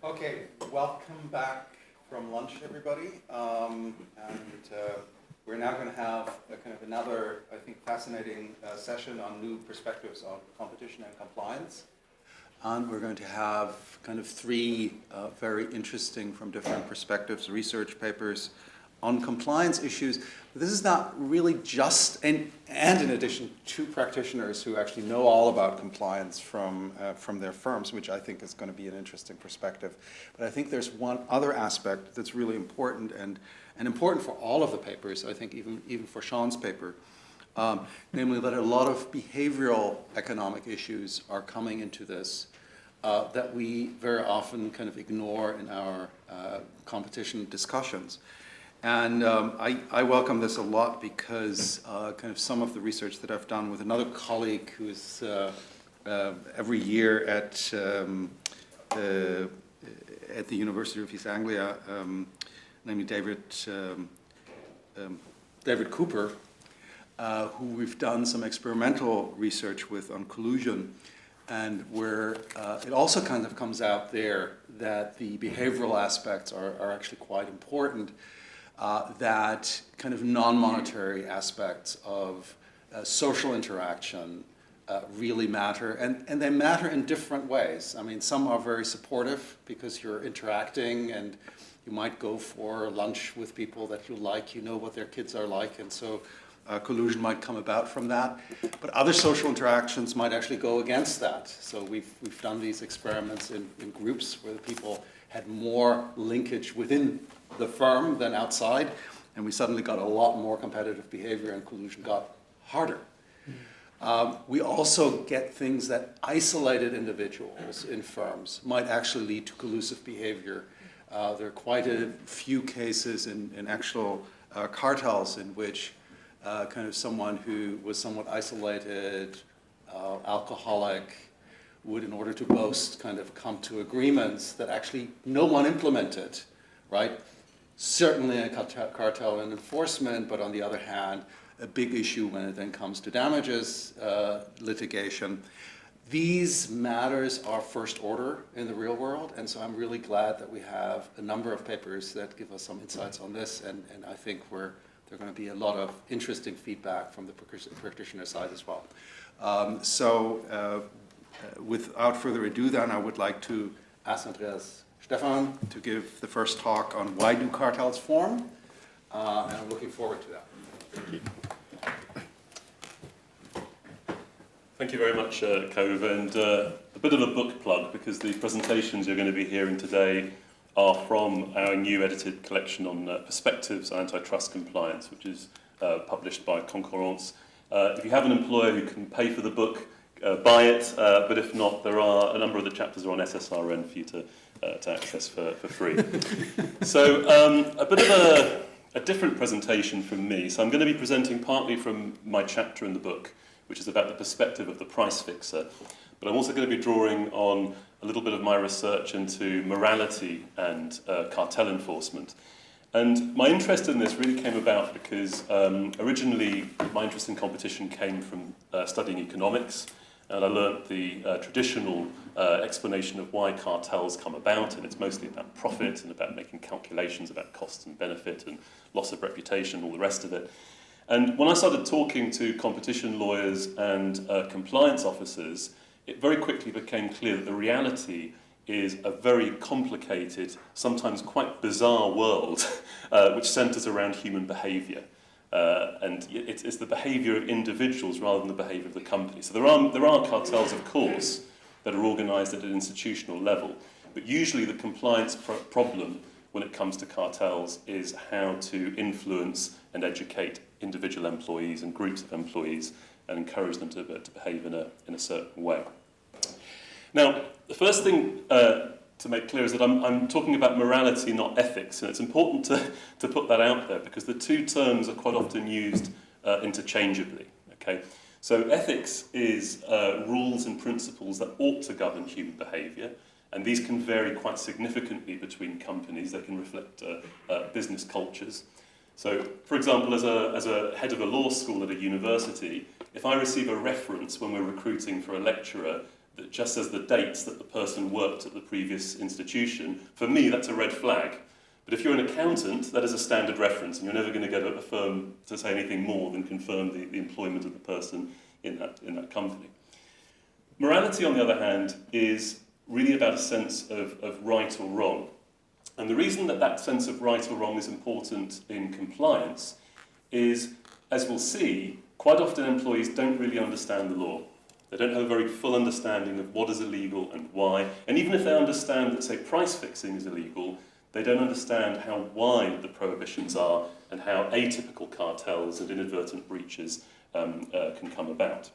Okay, welcome back from lunch, everybody. We're now going to have a kind of another, I think, fascinating session on new perspectives on competition and compliance. And we're going to have kind of three very interesting, from different perspectives, research papers on compliance issues. But this is not really just, and in addition, two practitioners who actually know all about compliance from their firms, which I think is going to be an interesting perspective. But I think there's one other aspect that's really important and important for all of the papers, I think even for Sean's paper, namely that a lot of behavioral economic issues are coming into this that we very often kind of ignore in our competition discussions. And I welcome this a lot because kind of some of the research that I've done with another colleague who is every year at the University of East Anglia, namely David Cooper, who we've done some experimental research with on collusion, and where it also kind of comes out there that the behavioral aspects are actually quite important. That kind of non-monetary aspects of social interaction really matter, and they matter in different ways. I mean, some are very supportive because you're interacting and you might go for lunch with people that you like, you know what their kids are like, and so collusion might come about from that. But other social interactions might actually go against that. So we've done these experiments in groups where the people had more linkage within the firm than outside, and we suddenly got a lot more competitive behavior, and collusion got harder. We also get things that isolated individuals in firms might actually lead to collusive behavior. There are quite a few cases in actual cartels in which kind of someone who was somewhat isolated, alcoholic, would, in order to boast, kind of come to agreements that actually no one implemented, right? Certainly a cartel and enforcement, but on the other hand, a big issue when it then comes to damages litigation. These matters are first order in the real world, and so I'm really glad that we have a number of papers that give us some insights on this, and I think there are going to be a lot of interesting feedback from the practitioner side as well. Without further ado then, I would like to ask Andreas Stephan to give the first talk on why do cartels form, and I'm looking forward to that. Thank you. Thank you very much, Cove, and a bit of a book plug, because the presentations you're going to be hearing today are from our new edited collection on perspectives on antitrust compliance, which is published by Concurrence. If you have an employer who can pay for the book, buy it, but if not, there are a number of the chapters are on SSRN for you to access for free. So a bit of a different presentation from me. So I'm going to be presenting partly from my chapter in the book, which is about the perspective of the price fixer. But I'm also going to be drawing on a little bit of my research into morality and cartel enforcement. And my interest in this really came about because originally my interest in competition came from studying economics, and I learnt the traditional explanation of why cartels come about, and it's mostly about profit and about making calculations about cost and benefit and loss of reputation, all the rest of it. And when I started talking to competition lawyers and compliance officers, it very quickly became clear that the reality is a very complicated, sometimes quite bizarre world, which centres around human behaviour. And it's the behaviour of individuals rather than the behaviour of the company. So there are cartels, of course, that are organised at an institutional level, but usually the compliance problem when it comes to cartels is how to influence and educate individual employees and groups of employees and encourage them to behave in a certain way. Now, the first thing to make clear is that I'm talking about morality, not ethics, and it's important to put that out there because the two terms are quite often used interchangeably. Okay, so ethics is rules and principles that ought to govern human behaviour, and these can vary quite significantly between companies. They can reflect business cultures. So, for example, as a head of a law school at a university, if I receive a reference when we're recruiting for a lecturer that just says the dates that the person worked at the previous institution, for me that's a red flag. But if you're an accountant, that is a standard reference, and you're never going to get a firm to say anything more than confirm the employment of the person in that company. Morality, on the other hand, is really about a sense of right or wrong. And the reason that sense of right or wrong is important in compliance is, as we'll see, quite often employees don't really understand the law. They don't have a very full understanding of what is illegal and why. And even if they understand that, say, price fixing is illegal, they don't understand how wide the prohibitions are and how atypical cartels and inadvertent breaches can come about.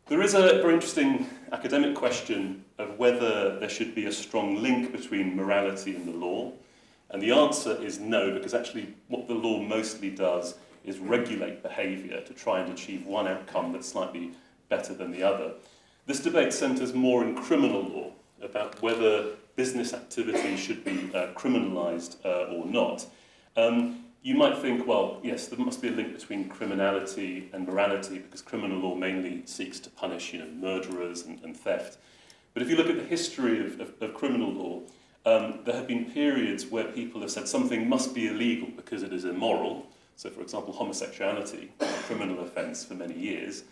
There is a very interesting academic question of whether there should be a strong link between morality and the law. And the answer is no, because actually what the law mostly does is regulate behaviour to try and achieve one outcome that's slightly better than the other. This debate centres more in criminal law, about whether business activity should be criminalised or not. You might think, well, yes, there must be a link between criminality and morality, because criminal law mainly seeks to punish, murderers and theft. But if you look at the history of criminal law, there have been periods where people have said something must be illegal because it is immoral. So, for example, homosexuality, a criminal offence for many years.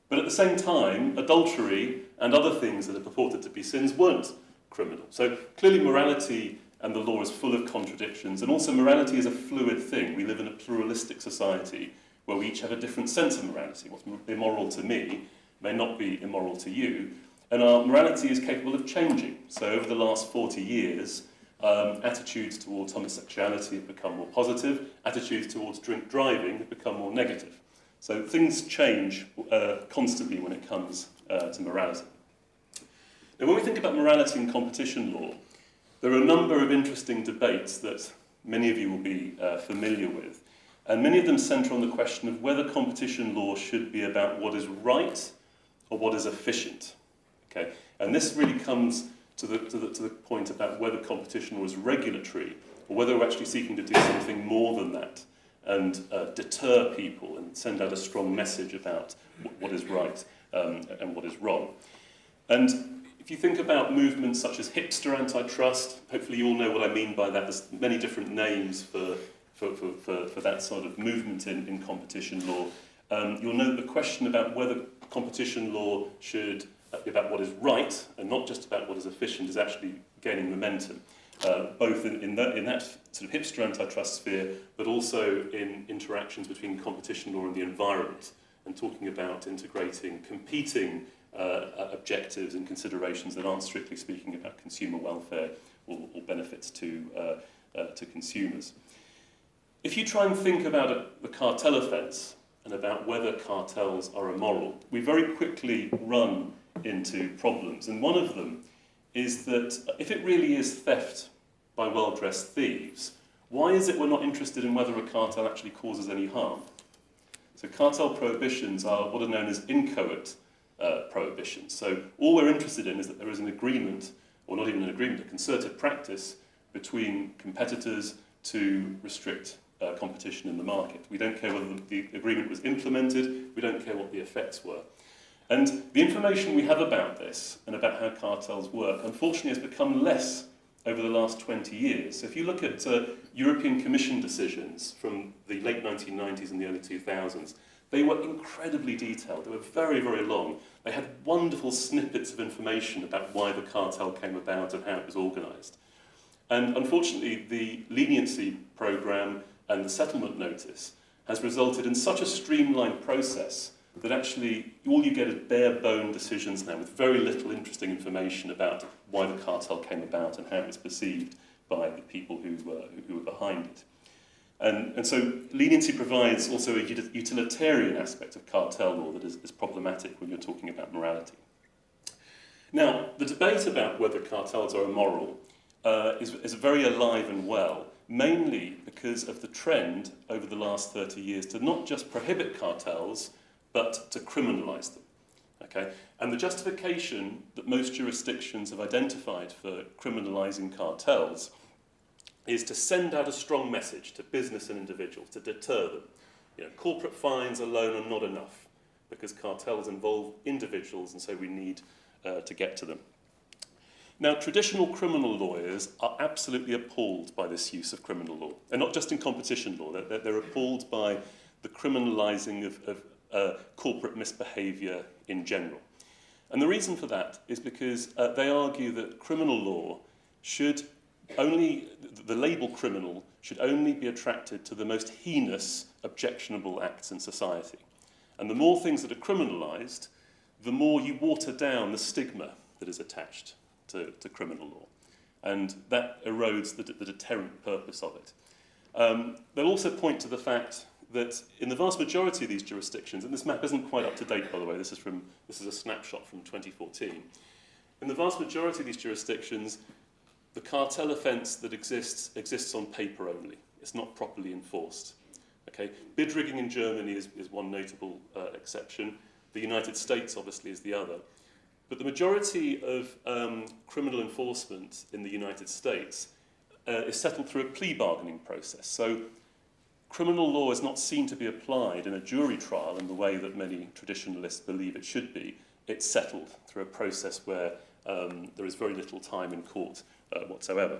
But at the same time, adultery and other things that are purported to be sins weren't criminal. So clearly morality and the law is full of contradictions, and also morality is a fluid thing. We live in a pluralistic society where we each have a different sense of morality. What's immoral to me may not be immoral to you, and our morality is capable of changing. So over the last 40 years, attitudes towards homosexuality have become more positive, attitudes towards drink driving have become more negative. So things change constantly when it comes to morality. Now, when we think about morality in competition law, there are a number of interesting debates that many of you will be familiar with, and many of them centre on the question of whether competition law should be about what is right or what is efficient. Okay? And this really comes to the point about whether competition law is regulatory or whether we're actually seeking to do something more than that and deter people and send out a strong message about what is right and what is wrong. And if you think about movements such as hipster antitrust, hopefully you all know what I mean by that. There's many different names for that sort of movement in competition law. You'll know the question about whether competition law should be about what is right and not just about what is efficient is actually gaining momentum, both in that sort of hipster antitrust sphere, but also in interactions between competition law and the environment, and talking about integrating competing objectives and considerations that aren't strictly speaking about consumer welfare or benefits to consumers. If you try and think about the cartel offence and about whether cartels are immoral, we very quickly run into problems. And one of them is that if it really is theft by well-dressed thieves, why is it we're not interested in whether a cartel actually causes any harm? So cartel prohibitions are what are known as inchoate prohibitions. So all we're interested in is that there is an agreement, or not even an agreement, a concerted practice between competitors to restrict competition in the market. We don't care whether the agreement was implemented, we don't care what the effects were. And the information we have about this and about how cartels work, unfortunately, has become less over the last 20 years. So if you look at European Commission decisions from the late 1990s and the early 2000s, they were incredibly detailed. They were very, very long. They had wonderful snippets of information about why the cartel came about and how it was organised. And unfortunately, the leniency programme and the settlement notice has resulted in such a streamlined process that actually all you get is bare-bone decisions now with very little interesting information about why the cartel came about and how it was perceived by the people who were behind it. And so leniency provides also a utilitarian aspect of cartel law that is problematic when you're talking about morality. Now, the debate about whether cartels are immoral is very alive and well, mainly because of the trend over the last 30 years to not just prohibit cartels, but to criminalise them. Okay? And the justification that most jurisdictions have identified for criminalising cartels is to send out a strong message to business and individuals, to deter them. Corporate fines alone are not enough, because cartels involve individuals, and so we need to get to them. Now, traditional criminal lawyers are absolutely appalled by this use of criminal law, and not just in competition law. They're appalled by the criminalising of corporate misbehaviour in general. And the reason for that is because they argue that criminal law should only, the label criminal should only be attracted to the most heinous, objectionable acts in society. And the more things that are criminalised, the more you water down the stigma that is attached to criminal law. And that erodes the deterrent purpose of it. They'll also point to the fact that in the vast majority of these jurisdictions, and this map isn't quite up to date, by the way, this is a snapshot from 2014. In the vast majority of these jurisdictions, the cartel offence that exists on paper only. It's not properly enforced. Okay? Bid rigging in Germany is one notable exception. The United States, obviously, is the other. But the majority of criminal enforcement in the United States is settled through a plea bargaining process. So criminal law is not seen to be applied in a jury trial in the way that many traditionalists believe it should be. It's settled through a process where there is very little time in court whatsoever.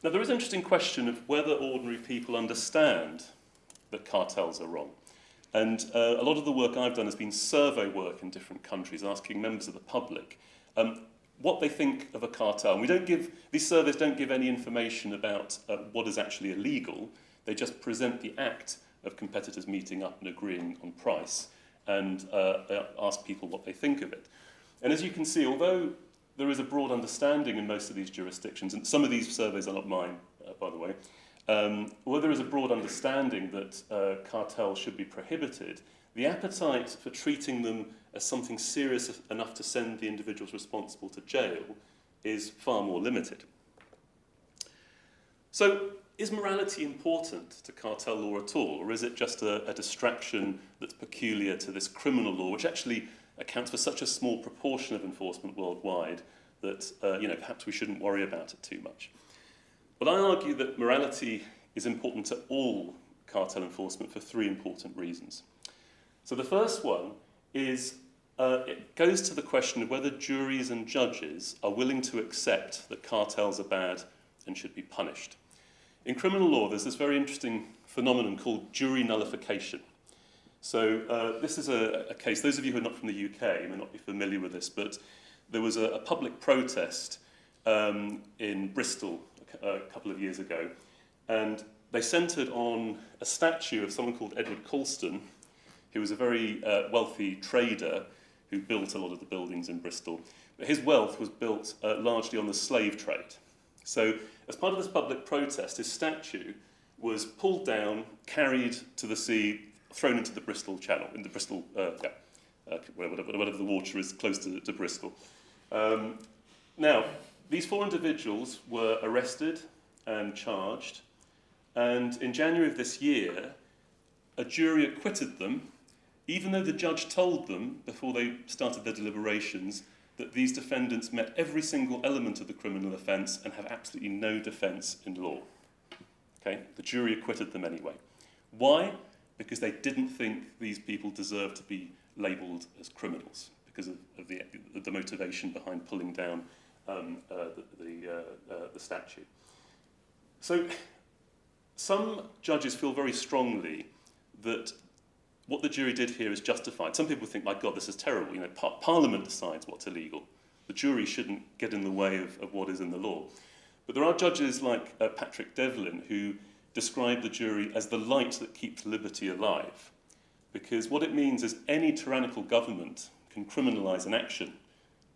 Now, there is an interesting question of whether ordinary people understand that cartels are wrong. And a lot of the work I've done has been survey work in different countries, asking members of the public what they think of a cartel. And these surveys don't give any information about what is actually illegal. They just present the act of competitors meeting up and agreeing on price and ask people what they think of it. And as you can see, although there is a broad understanding in most of these jurisdictions, and some of these surveys are not mine, by the way, although there is a broad understanding that cartels should be prohibited, the appetite for treating them as something serious enough to send the individuals responsible to jail is far more limited. So, is morality important to cartel law at all, or is it just a distraction that's peculiar to this criminal law, which actually accounts for such a small proportion of enforcement worldwide that perhaps we shouldn't worry about it too much? But I argue that morality is important to all cartel enforcement for three important reasons. So the first one is it goes to the question of whether juries and judges are willing to accept that cartels are bad and should be punished. In criminal law, there's this very interesting phenomenon called jury nullification. So this is a case, those of you who are not from the UK may not be familiar with this, but there was a public protest in Bristol a couple of years ago, and they centred on a statue of someone called Edward Colston, who was a very wealthy trader who built a lot of the buildings in Bristol. But his wealth was built largely on the slave trade. So as part of this public protest, his statue was pulled down, carried to the sea, thrown into the Bristol Channel, in the Bristol, whatever the water is close to Bristol. Now, these four individuals were arrested and charged, and in January of this year, a jury acquitted them, even though the judge told them, before they started their deliberations, that these defendants met every single element of the criminal offence and have absolutely no defence in law. Okay? The jury acquitted them anyway. Why? Because they didn't think these people deserved to be labelled as criminals, because of the motivation behind pulling down the statue. So some judges feel very strongly that what the jury did here is justified. Some people think, my God, this is terrible. Parliament decides what's illegal. The jury shouldn't get in the way of what is in the law. But there are judges like Patrick Devlin who describe the jury as the light that keeps liberty alive. Because what it means is any tyrannical government can criminalise an action,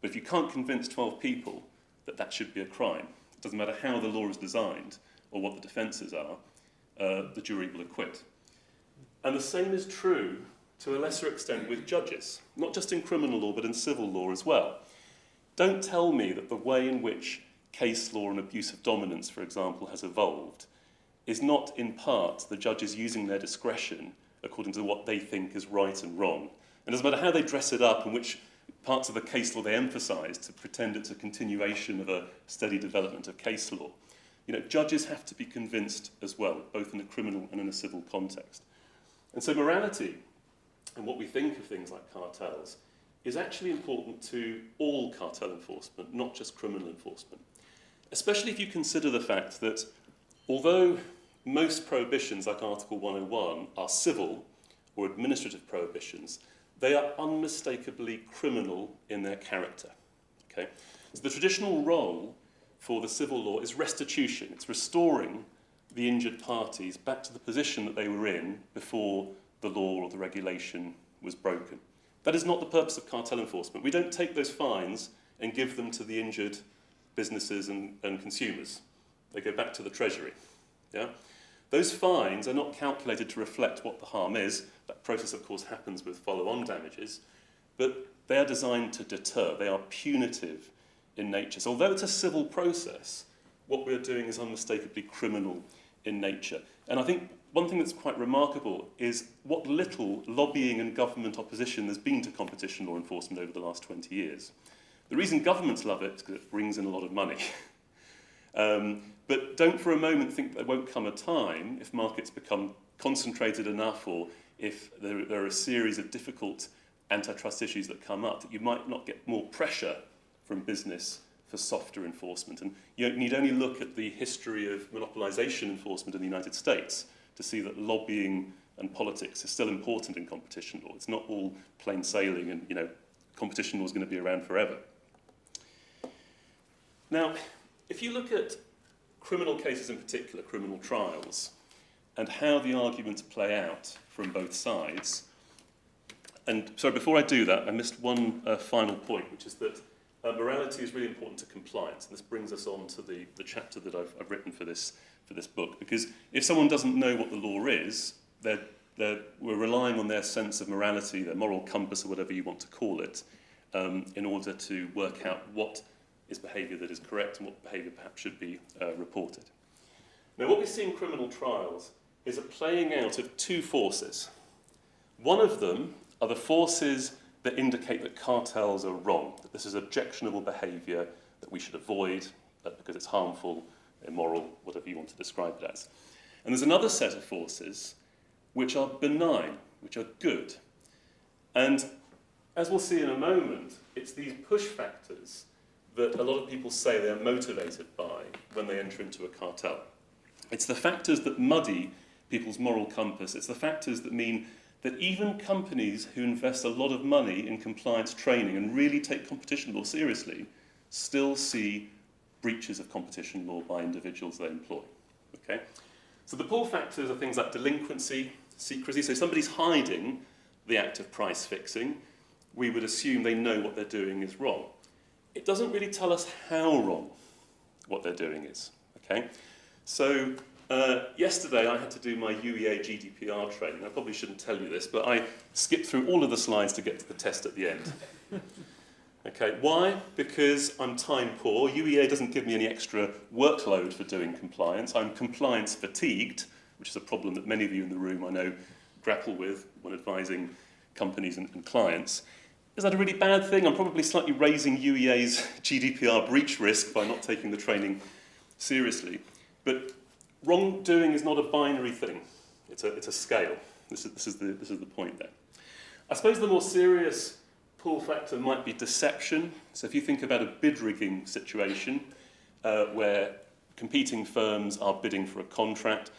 but if you can't convince 12 people that that should be a crime, it doesn't matter how the law is designed or what the defences are, the jury will acquit. And the same is true, to a lesser extent, with judges, not just in criminal law, but in civil law as well. Don't tell me that the way in which case law and abuse of dominance, for example, has evolved is not, in part, the judges using their discretion according to what they think is right and wrong. And it doesn't matter how they dress it up and which parts of the case law they emphasise to pretend it's a continuation of a steady development of case law. Judges have to be convinced as well, both in a criminal and in a civil context. And so morality, and what we think of things like cartels, is actually important to all cartel enforcement, not just criminal enforcement. Especially if you consider the fact that although most prohibitions, like Article 101, are civil or administrative prohibitions, they are unmistakably criminal in their character. Okay? So the traditional role for the civil law is restitution. It's restoring the injured parties back to the position that they were in before the law or the regulation was broken. That is not the purpose of cartel enforcement. We don't take those fines and give them to the injured businesses and consumers. They go back to the Treasury. Yeah? Those fines are not calculated to reflect what the harm is. That process, of course, happens with follow-on damages. But they are designed to deter. They are punitive in nature. So although it's a civil process, what we're doing is unmistakably criminal in nature. And I think one thing that's quite remarkable is what little lobbying and government opposition there's been to competition law enforcement over the last 20 years. The reason governments love it is because it brings in a lot of money. But don't for a moment think there won't come a time, if markets become concentrated enough or if there are a series of difficult antitrust issues that come up, that you might not get more pressure from business for softer enforcement. And you need only look at the history of monopolization enforcement in the United States to see that lobbying and politics is still important in competition law. It's not all plain sailing and, competition law is going to be around forever. Now, if you look at criminal cases in particular, criminal trials, and how the arguments play out from both sides, and sorry, before I do that, I missed one final point, which is that morality is really important to compliance, and this brings us on to the chapter that I've written for this book, because if someone doesn't know what the law is, we're relying on their sense of morality, their moral compass, or whatever you want to call it, in order to work out what is behaviour that is correct and what behaviour perhaps should be reported. Now, what we see in criminal trials is a playing out of two forces. One of them are the forces that indicate that cartels are wrong, that this is objectionable behaviour that we should avoid because it's harmful, immoral, whatever you want to describe it as. And there's another set of forces which are benign, which are good. And as we'll see in a moment, it's these push factors that a lot of people say they're motivated by when they enter into a cartel. It's the factors that muddy people's moral compass. It's the factors that mean that even companies who invest a lot of money in compliance training and really take competition law seriously still see breaches of competition law by individuals they employ. Okay? So the pull factors are things like delinquency, secrecy. So somebody's hiding the act of price fixing. We would assume they know what they're doing is wrong. It doesn't really tell us how wrong what they're doing is. Okay? So yesterday I had to do my UEA GDPR training. I probably shouldn't tell you this, but I skipped through all of the slides to get to the test at the end. Okay, why? Because I'm time poor. UEA doesn't give me any extra workload for doing compliance. I'm compliance fatigued, which is a problem that many of you in the room I know grapple with when advising companies and clients. Is that a really bad thing? I'm probably slightly raising UEA's GDPR breach risk by not taking the training seriously. But wrongdoing is not a binary thing. It's a scale. This is the point there. I suppose the more serious pull factor might be deception. So if you think about a bid rigging situation where competing firms are bidding for a contract,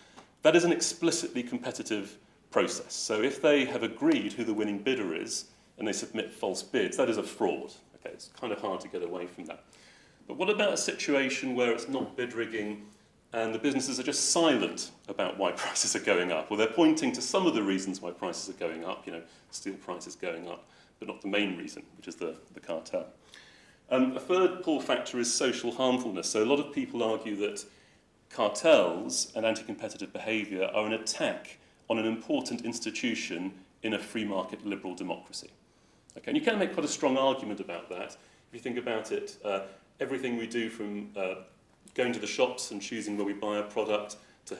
that is an explicitly competitive process. So if they have agreed who the winning bidder is and they submit false bids, that is a fraud. Okay, it's kind of hard to get away from that. But what about a situation where it's not bid rigging and the businesses are just silent about why prices are going up? Well, they're pointing to some of the reasons why prices are going up, steel prices going up, but not the main reason, which is the cartel. A third pull factor is social harmfulness. So a lot of people argue that cartels and anti-competitive behaviour are an attack on an important institution in a free market liberal democracy. Okay, and you can make quite a strong argument about that. If you think about it, everything we do from going to the shops and choosing where we buy a product to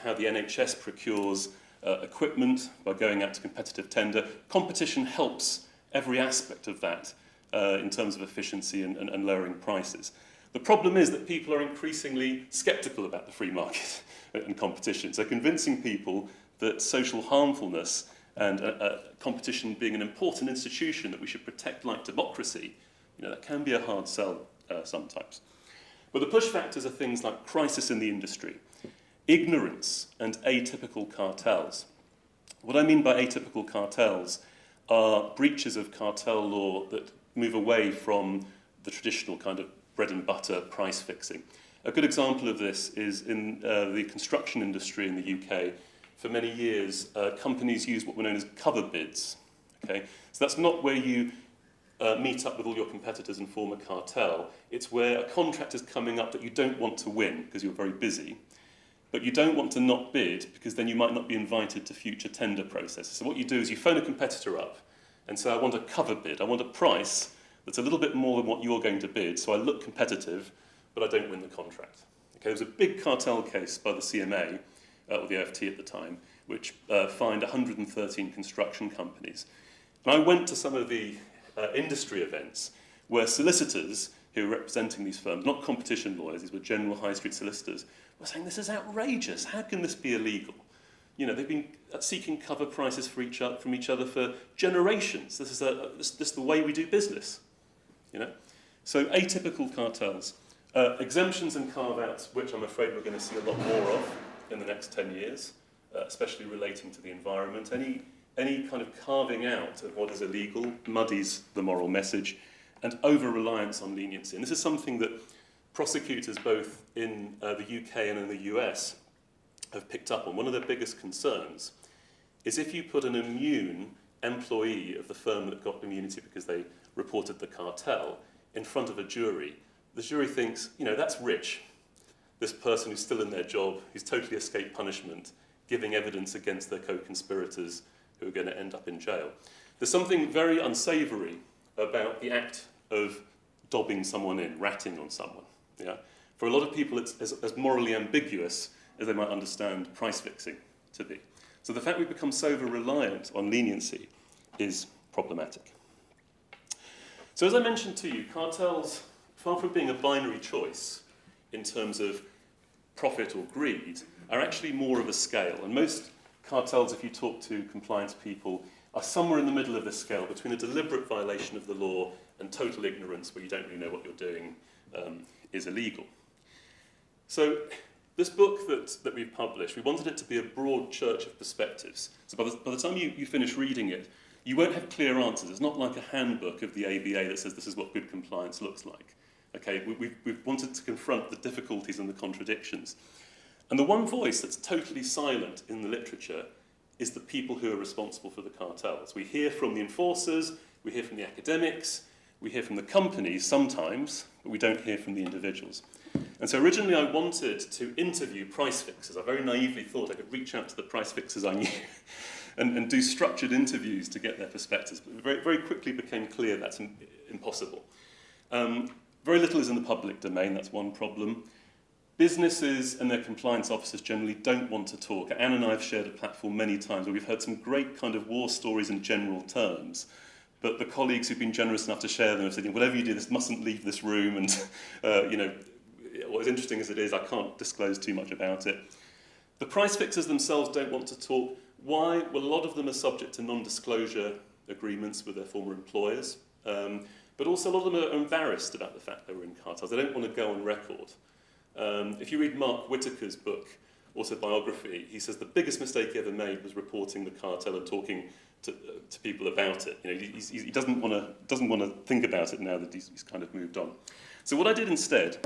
how the NHS procures equipment by going out to competitive tender, competition helps every aspect of that in terms of efficiency and lowering prices. The problem is that people are increasingly sceptical about the free market and competition. So convincing people that social harmfulness and competition being an important institution that we should protect like democracy, that can be a hard sell sometimes. But the push factors are things like crisis in the industry, ignorance, and atypical cartels. What I mean by atypical cartels are breaches of cartel law that move away from the traditional kind of bread and butter price fixing. A good example of this is in the construction industry in the UK. For many years, companies use what were known as cover bids. Okay? So that's not where you meet up with all your competitors and form a cartel. It's where a contract is coming up that you don't want to win because you're very busy, but you don't want to not bid because then you might not be invited to future tender processes. So what you do is you phone a competitor up and say, I want a cover bid. I want a price that's a little bit more than what you're going to bid, so I look competitive, but I don't win the contract. Okay, there was a big cartel case by the CMA, or the OFT at the time, which fined 113 construction companies. And I went to some of the industry events where solicitors who were representing these firms, not competition lawyers, these were general high street solicitors, were saying, this is outrageous, how can this be illegal? They've been seeking cover prices from each other for generations. This is the way we do business. So atypical cartels. Exemptions and carve-outs, which I'm afraid we're going to see a lot more of in the next 10 years, especially relating to the environment. Any kind of carving out of what is illegal muddies the moral message, and over-reliance on leniency. And this is something that prosecutors both in the UK and in the US have picked up on. One of their biggest concerns is if you put an immune employee of the firm that got immunity because they reported the cartel in front of a jury, the jury thinks, that's rich. This person who's still in their job, who's totally escaped punishment, giving evidence against their co-conspirators who are going to end up in jail. There's something very unsavoury about the act of dobbing someone in, ratting on someone. Yeah? For a lot of people, it's as morally ambiguous as they might understand price fixing to be. So the fact we become so over-reliant on leniency is problematic. So as I mentioned to you, cartels, far from being a binary choice in terms of profit or greed, are actually more of a scale. And most cartels, if you talk to compliance people, are somewhere in the middle of this scale between a deliberate violation of the law and total ignorance where you don't really know what you're doing is illegal. So this book that we've published, we wanted it to be a broad church of perspectives. So by the time you finish reading it, you won't have clear answers. It's not like a handbook of the ABA that says this is what good compliance looks like. Okay, we've wanted to confront the difficulties and the contradictions. And the one voice that's totally silent in the literature is the people who are responsible for the cartels. We hear from the enforcers, we hear from the academics, we hear from the companies sometimes, but we don't hear from the individuals. And so originally I wanted to interview price fixers. I very naively thought I could reach out to the price fixers I knew and do structured interviews to get their perspectives. But it very, very quickly became clear that's impossible. Very little is in the public domain, that's one problem. Businesses and their compliance officers generally don't want to talk. Anne and I have shared a platform many times where we've heard some great kind of war stories in general terms, but the colleagues who've been generous enough to share them have said, whatever you do, this mustn't leave this room, and as interesting as it is, I can't disclose too much about it. The price fixers themselves don't want to talk. Why? Well, a lot of them are subject to non-disclosure agreements with their former employers, but also a lot of them are embarrassed about the fact they were in cartels. They don't want to go on record. If you read Mark Whitaker's book, autobiography, he says the biggest mistake he ever made was reporting the cartel and talking to people about it. He doesn't want to think about it now that he's kind of moved on. So what I did instead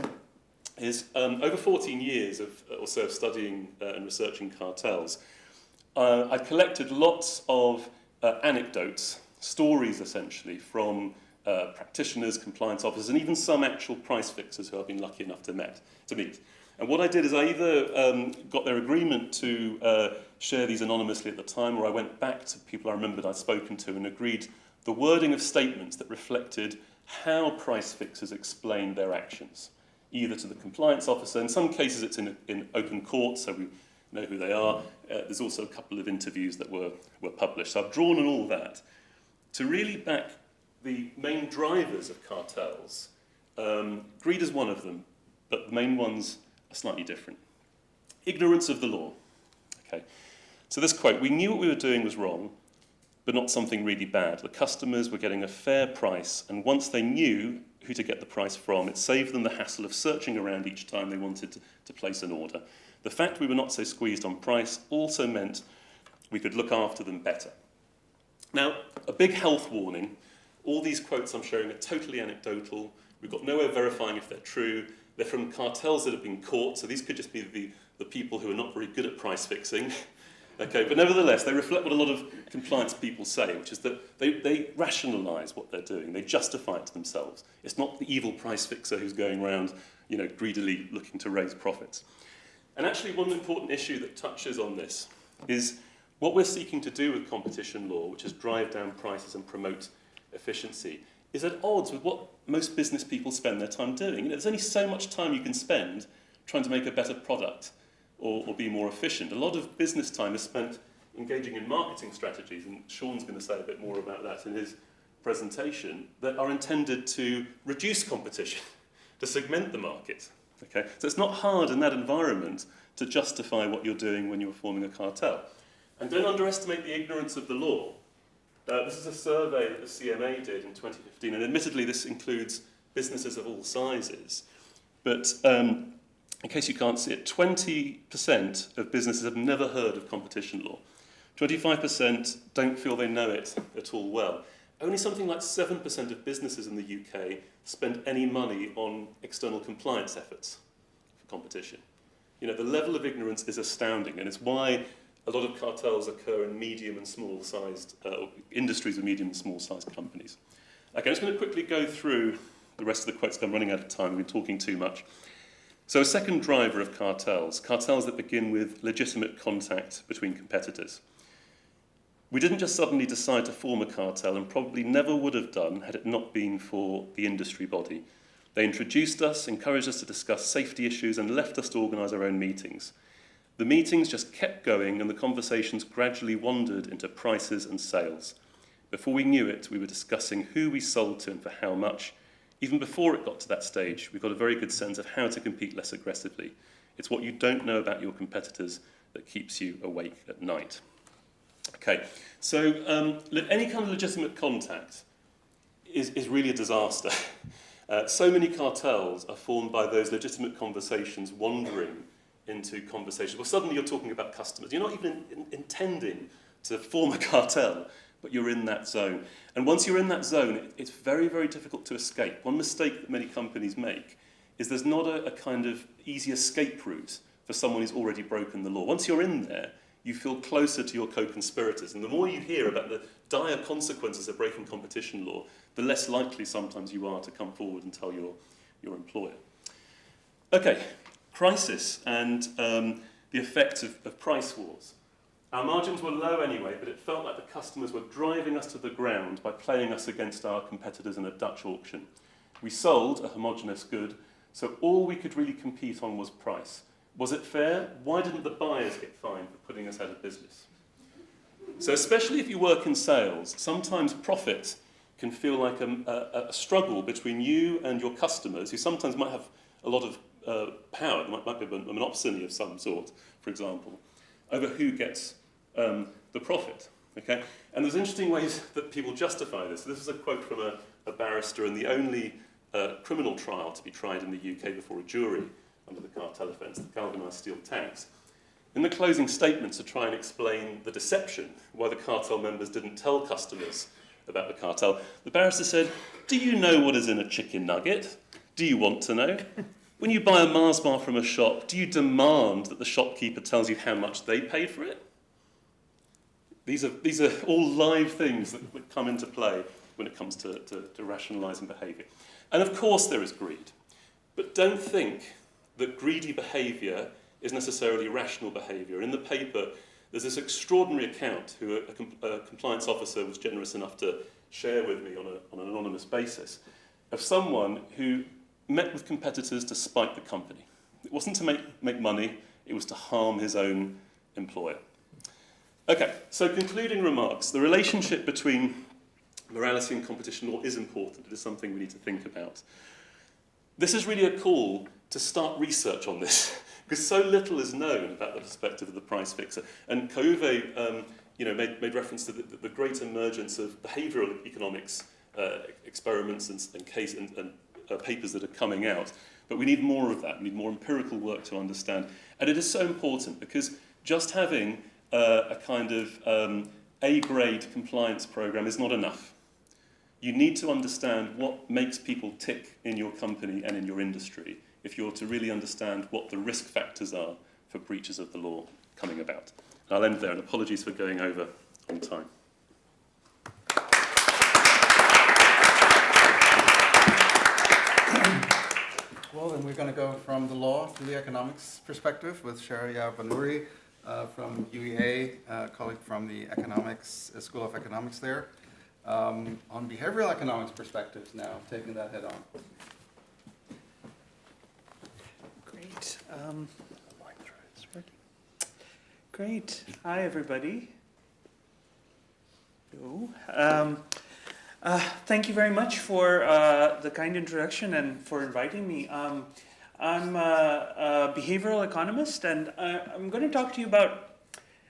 is, over 14 years or so of studying and researching cartels, I collected lots of anecdotes, stories essentially, from practitioners, compliance officers, and even some actual price fixers who I've been lucky enough to meet. And what I did is I either got their agreement to share these anonymously at the time, or I went back to people I remembered I'd spoken to and agreed the wording of statements that reflected how price fixers explained their actions, either to the compliance officer. In some cases it's in open court, so we know who they are. There's also a couple of interviews that were published. So I've drawn on all that to really back the main drivers of cartels. Greed is one of them, but the main ones are slightly different. Ignorance of the law. Okay. So this quote, we knew what we were doing was wrong, but not something really bad. The customers were getting a fair price, and once they knew who to get the price from, it saved them the hassle of searching around each time they wanted to place an order. The fact we were not so squeezed on price also meant we could look after them better. Now, a big health warning. All these quotes I'm showing are totally anecdotal. We've got no way of verifying if they're true. They're from cartels that have been caught, so these could just be the people who are not very good at price fixing. Okay, but nevertheless, they reflect what a lot of compliance people say, which is that they rationalise what they're doing. They justify it to themselves. It's not the evil price fixer who's going around, greedily looking to raise profits. And actually, one important issue that touches on this is what we're seeking to do with competition law, which is drive down prices and promote efficiency, is at odds with what most business people spend their time doing. There's only so much time you can spend trying to make a better product or be more efficient. A lot of business time is spent engaging in marketing strategies, and Sean's going to say a bit more about that in his presentation, that are intended to reduce competition, to segment the market. Okay? So it's not hard in that environment to justify what you're doing when you're forming a cartel. And don't underestimate the ignorance of the law. This is a survey that the CMA did in 2015, and admittedly this includes businesses of all sizes. But in case you can't see it, 20% of businesses have never heard of competition law. 25% don't feel they know it at all well. Only something like 7% of businesses in the UK spend any money on external compliance efforts for competition. The level of ignorance is astounding, and it's why a lot of cartels occur in medium and small-sized industries with medium and small-sized companies. Okay, I'm just going to quickly go through the rest of the quotes. I'm running out of time. We've been talking too much. So a second driver of cartels that begin with legitimate contact between competitors. We didn't just suddenly decide to form a cartel, and probably never would have done had it not been for the industry body. They introduced us, encouraged us to discuss safety issues, and left us to organise our own meetings. The meetings just kept going, and the conversations gradually wandered into prices and sales. Before we knew it, we were discussing who we sold to and for how much. Even before it got to that stage, we got a very good sense of how to compete less aggressively. It's what you don't know about your competitors that keeps you awake at night. Okay, so any kind of legitimate contact is really a disaster. So many cartels are formed by those legitimate conversations wandering into conversations. Well, suddenly you're talking about customers. You're not even intending to form a cartel, but you're in that zone. And once you're in that zone, it's very, very difficult to escape. One mistake that many companies make is there's not a kind of easy escape route for someone who's already broken the law. Once you're in there, you feel closer to your co-conspirators. And the more you hear about the dire consequences of breaking competition law, the less likely sometimes you are to come forward and tell your employer. Okay, crisis and the effect of price wars. Our margins were low anyway, but it felt like the customers were driving us to the ground by playing us against our competitors in a Dutch auction. We sold a homogeneous good, so all we could really compete on was price. Was it fair? Why didn't the buyers get fined for putting us out of business? So especially if you work in sales, sometimes profit can feel like a struggle between you and your customers, who sometimes might have a lot of power. There might be a monopsony of some sort, for example, over who gets the profit. Okay? And there's interesting ways that people justify this. This is a quote from a barrister in the only criminal trial to be tried in the UK before a jury under the cartel offence, the galvanised steel tanks. In the closing statement to try and explain the deception, why the cartel members didn't tell customers about the cartel, the barrister said, "Do you know what is in a chicken nugget? Do you want to know? When you buy a Mars bar from a shop, do you demand that the shopkeeper tells you how much they paid for it?" These are all live things that come into play when it comes to rationalising behaviour. And of course there is greed. But don't think that greedy behaviour is necessarily rational behaviour. In the paper, there's this extraordinary account who a compliance officer was generous enough to share with me on an anonymous basis, of someone who met with competitors to spite the company. It wasn't to make money, it was to harm his own employer. Okay, so concluding remarks. The relationship between morality and competition law is important. It is something we need to think about. This is really a call to start research on this, because so little is known about the perspective of the price fixer. And Cove made reference to the great emergence of behavioural economics experiments and papers that are coming out. But we need more of that. We need more empirical work to understand. And it is so important because just having a kind of A-grade compliance program is not enough. You need to understand what makes people tick in your company and in your industry if you're to really understand what the risk factors are for breaches of the law coming about. And I'll end there, and apologies for going over on time. Well, then we're going to go from the law to the economics perspective with Sheheryar Banuri from UEA, a colleague from the economics School of Economics there. On behavioral economics perspectives now, taking that head on. Great. Great. Hi, everybody. Hello. Thank you very much for the kind introduction and for inviting me. I'm a behavioral economist, and I'm going to talk to you about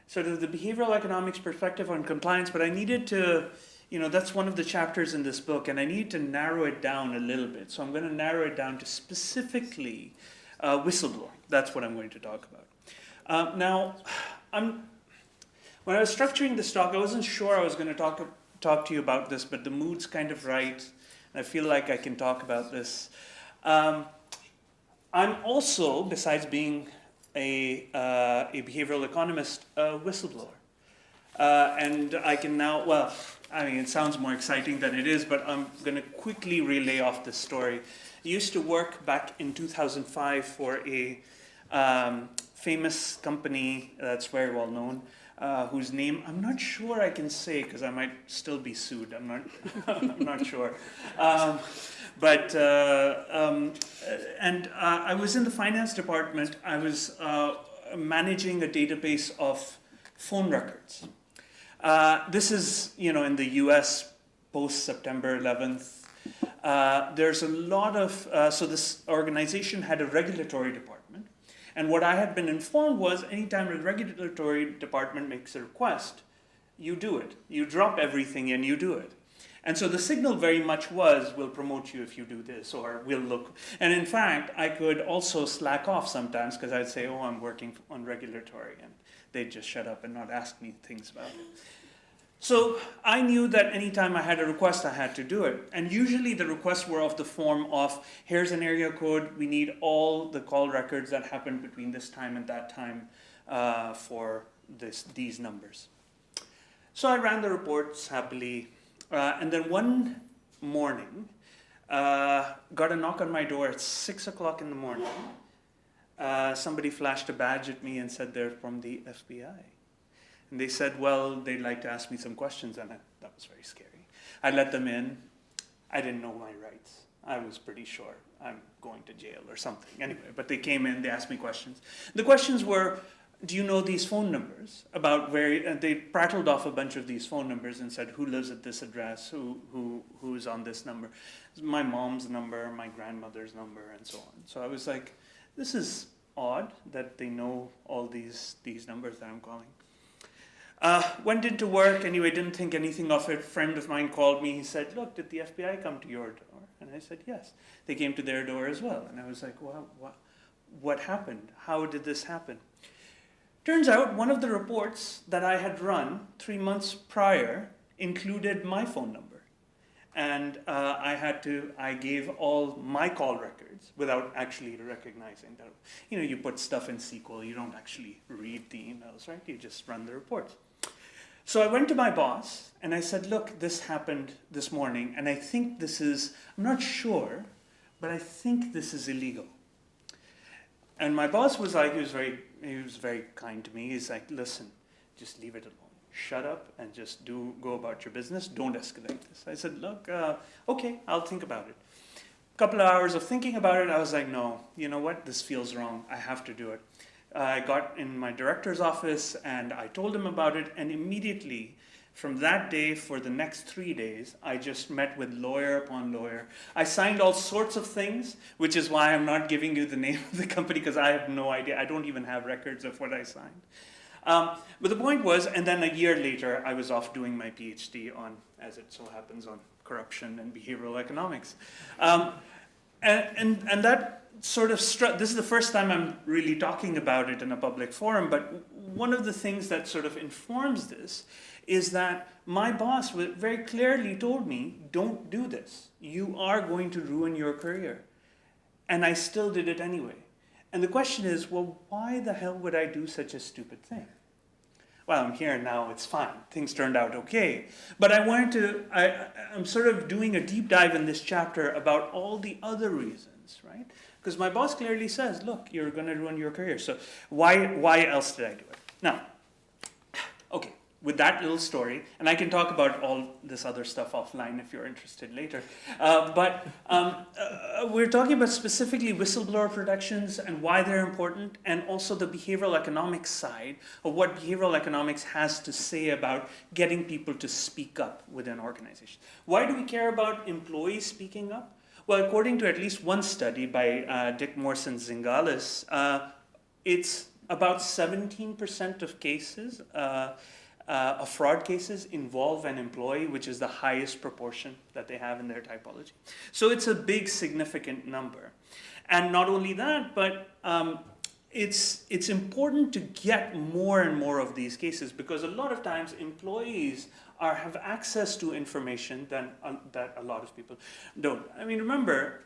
sort of the behavioral economics perspective on compliance, but I needed to, that's one of the chapters in this book, and I need to narrow it down a little bit. So I'm going to narrow it down to specifically whistleblowing. That's what I'm going to talk about. When I was structuring this talk, I wasn't sure I was going to talk to you about this, but the mood's kind of right, and I feel like I can talk about this. I'm also, besides being a behavioral economist, a whistleblower. And I can now, it sounds more exciting than it is, but I'm going to quickly relay off this story. I used to work back in 2005 for a famous company that's very well known, whose name I'm not sure I can say because I might still be sued. I'm not sure. I was in the finance department. I was managing a database of phone records. This is, in the US post September 11th. There's a lot of, so this organization had a regulatory department. And what I had been informed was anytime a regulatory department makes a request, you do it. You drop everything and you do it. And so the signal very much was, we'll promote you if you do this, or we'll look. And in fact, I could also slack off sometimes because I'd say, oh, I'm working on regulatory. And they'd just shut up and not ask me things about it. So I knew that anytime I had a request, I had to do it. And usually the requests were of the form of, here's an area code, we need all the call records that happened between this time and that time for these numbers. So I ran the reports happily. And then one morning, got a knock on my door at 6 o'clock in the morning. Somebody flashed a badge at me and said they're from the FBI. And they said, well, they'd like to ask me some questions, and that was very scary. I let them in. I didn't know my rights. I was pretty sure I'm going to jail or something. Anyway, but they came in, they asked me questions. The questions were, do you know these phone numbers? They prattled off a bunch of these phone numbers and said, who lives at this address, who's on this number? My mom's number, my grandmother's number, and so on. So I was like, this is odd that they know all these numbers that I'm calling. Went into work, anyway, didn't think anything of it. A friend of mine called me, he said, look, did the FBI come to your door? And I said, yes. They came to their door as well. And I was like, well, what happened? How did this happen? Turns out one of the reports that I had run 3 months prior included my phone number. And I gave all my call records without actually recognizing that. You put stuff in SQL, you don't actually read the emails, right? You just run the reports. So I went to my boss and I said, look, this happened this morning and I think this is, I'm not sure, but I think this is illegal. And my boss was like, he was very kind to me. He's like, listen, just leave it alone. Shut up and just go about your business. Don't escalate this. I said, look, okay, I'll think about it. A couple of hours of thinking about it, I was like, no, you know what? This feels wrong. I have to do it. I got in my director's office and I told him about it. And immediately from that day for the next 3 days, I just met with lawyer upon lawyer. I signed all sorts of things, which is why I'm not giving you the name of the company because I have no idea. I don't even have records of what I signed. But the point was, and then a year later, I was off doing my PhD on, as it so happens, on corruption and behavioral economics. And that sort of struck, this is the first time I'm really talking about it in a public forum, but one of the things that sort of informs this is that my boss very clearly told me, don't do this. You are going to ruin your career. And I still did it anyway. And the question is, well, why the hell would I do such a stupid thing? Well, I'm here now, it's fine. Things turned out okay. But I'm sort of doing a deep dive in this chapter about all the other reasons, right? Because my boss clearly says, look, you're going to ruin your career. So why else did I do it? Now, okay, with that little story, and I can talk about all this other stuff offline if you're interested later, but we're talking about specifically whistleblower protections and why they're important, and also the behavioral economics side of what behavioral economics has to say about getting people to speak up within organizations. Why do we care about employees speaking up? Well, according to at least one study by Dick Morse and Zingalis, it's about 17% of cases, of fraud cases, involve an employee, which is the highest proportion that they have in their typology. So it's a big, significant number. And not only that, but it's important to get more and more of these cases, because a lot of times employees have access to information that a lot of people don't. I mean, remember,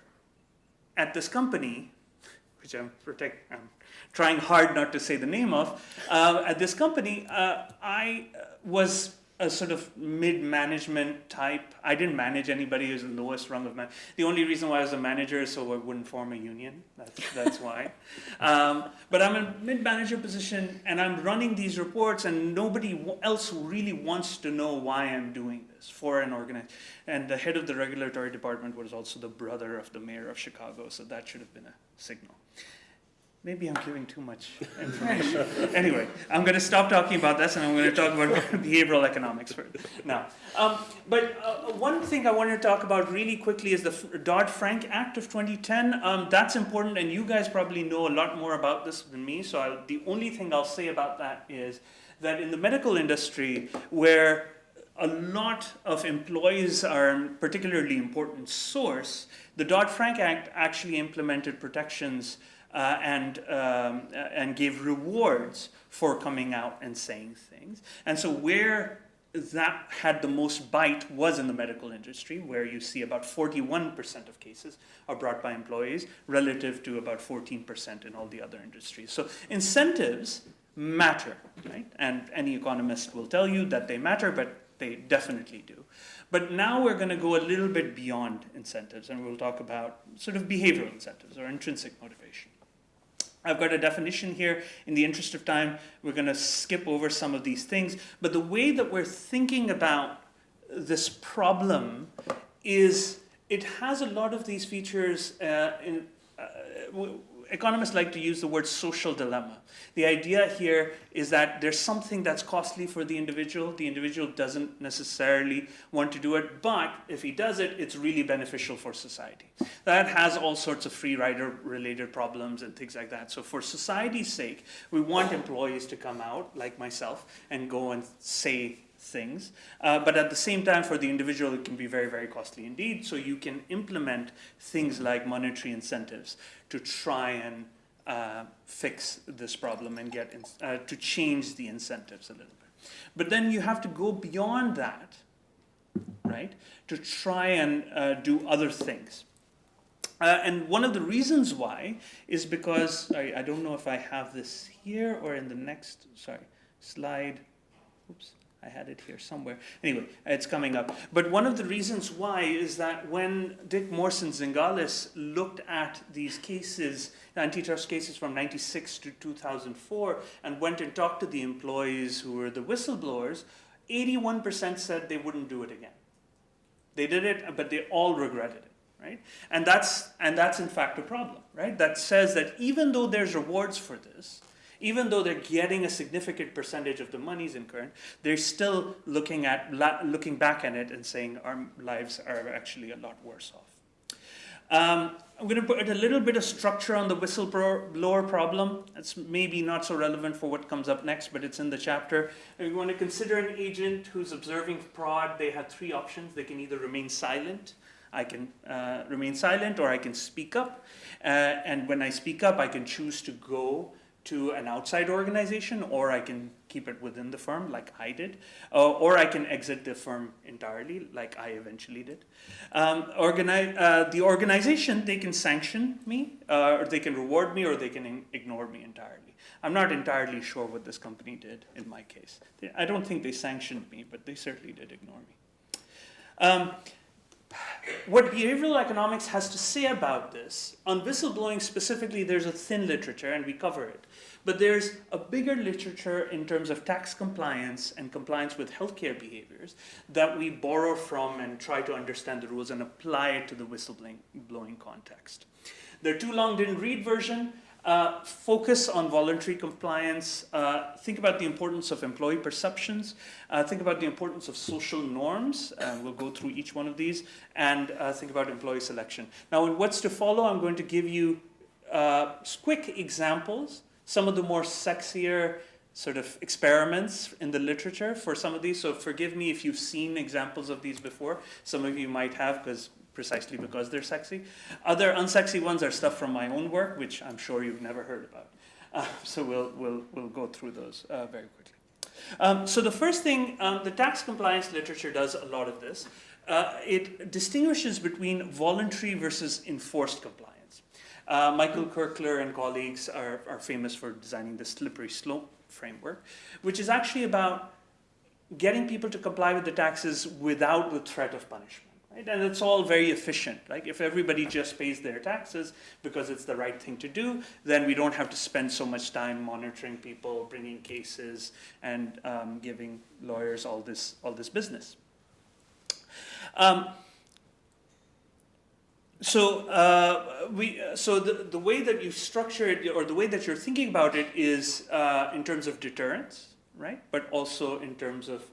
at this company, which I'm trying hard not to say the name of, at this company, I was a sort of mid-management type. I didn't manage anybody who's the lowest rung of management. The only reason why I was a manager is so I wouldn't form a union. That's why. But I'm in a mid-manager position, and I'm running these reports, and nobody else really wants to know why I'm doing this for an organization. And the head of the regulatory department was also the brother of the mayor of Chicago, so that should have been a signal. Maybe I'm giving too much information. Anyway, I'm going to stop talking about this, and I'm going to talk about behavioral economics now. But one thing I wanted to talk about really quickly is the Dodd-Frank Act of 2010. That's important, and you guys probably know a lot more about this than me, so the only thing I'll say about that is that in the medical industry, where a lot of employees are a particularly important source, the Dodd-Frank Act actually implemented protections and gave rewards for coming out and saying things. And so where that had the most bite was in the medical industry, where you see about 41% of cases are brought by employees, relative to about 14% in all the other industries. So incentives matter, right? And any economist will tell you that they matter, but they definitely do. But now we're going to go a little bit beyond incentives, and we'll talk about sort of behavioral incentives or intrinsic motivation. I've got a definition here. In the interest of time, we're going to skip over some of these things. But the way that we're thinking about this problem is it has a lot of these features. Economists like to use the word social dilemma. The idea here is that there's something that's costly for the individual. The individual doesn't necessarily want to do it, but if he does it, it's really beneficial for society. That has all sorts of free rider related problems and things like that. So for society's sake, we want employees to come out, like myself, and go and say things. But at the same time, for the individual, it can be very, very costly indeed. So you can implement things like monetary incentives to try and fix this problem and get to change the incentives a little bit. But then you have to go beyond that, right, to try and do other things. And one of the reasons why is because, I don't know if I have this here or in the next, slide. Oops. I had it here somewhere. Anyway, it's coming up. But one of the reasons why is that when Dick Morse and Zingalis looked at these cases, antitrust cases from 96 to 2004, and went and talked to the employees who were the whistleblowers, 81% said they wouldn't do it again. They did it, but they all regretted it. Right? And that's in fact a problem, right? That says that even though there's rewards for this, even though they're getting a significant percentage of the monies incurred, they're still looking back at it and saying our lives are actually a lot worse off. I'm going to put a little bit of structure on the whistleblower problem. It's maybe not so relevant for what comes up next, but it's in the chapter. If you want to consider an agent who's observing fraud, they have three options. They can either remain silent. I can remain silent, or I can speak up. And when I speak up, I can choose to go to an outside organization, or I can keep it within the firm, like I did, or I can exit the firm entirely, like I eventually did. The organization, they can sanction me, or they can reward me, or they can ignore me entirely. I'm not entirely sure what this company did in my case. I don't think they sanctioned me, but they certainly did ignore me. What behavioral economics has to say about this, on whistleblowing specifically, there's a thin literature, and we cover it. But there's a bigger literature in terms of tax compliance and compliance with healthcare behaviors that we borrow from and try to understand the rules and apply it to the whistleblowing context. The too long didn't read version. Focus on voluntary compliance. Think about the importance of employee perceptions. Think about the importance of social norms. We'll go through each one of these. And think about employee selection. Now, in what's to follow, I'm going to give you quick examples, some of the more sexier sort of experiments in the literature for some of these. So forgive me if you've seen examples of these before. Some of you might have, precisely because they're sexy. Other unsexy ones are stuff from my own work, which I'm sure you've never heard about. So we'll go through those very quickly. So the first thing, the tax compliance literature does a lot of this. It distinguishes between voluntary versus enforced compliance. Michael Kirkler and colleagues are famous for designing the slippery slope framework, which is actually about getting people to comply with the taxes without the threat of punishment. Right? And it's all very efficient. Like if everybody just pays their taxes because it's the right thing to do, then we don't have to spend so much time monitoring people, bringing cases, and giving lawyers all this business. So the way that you structure it, or the way that you're thinking about it, is in terms of deterrence, right? But also in terms of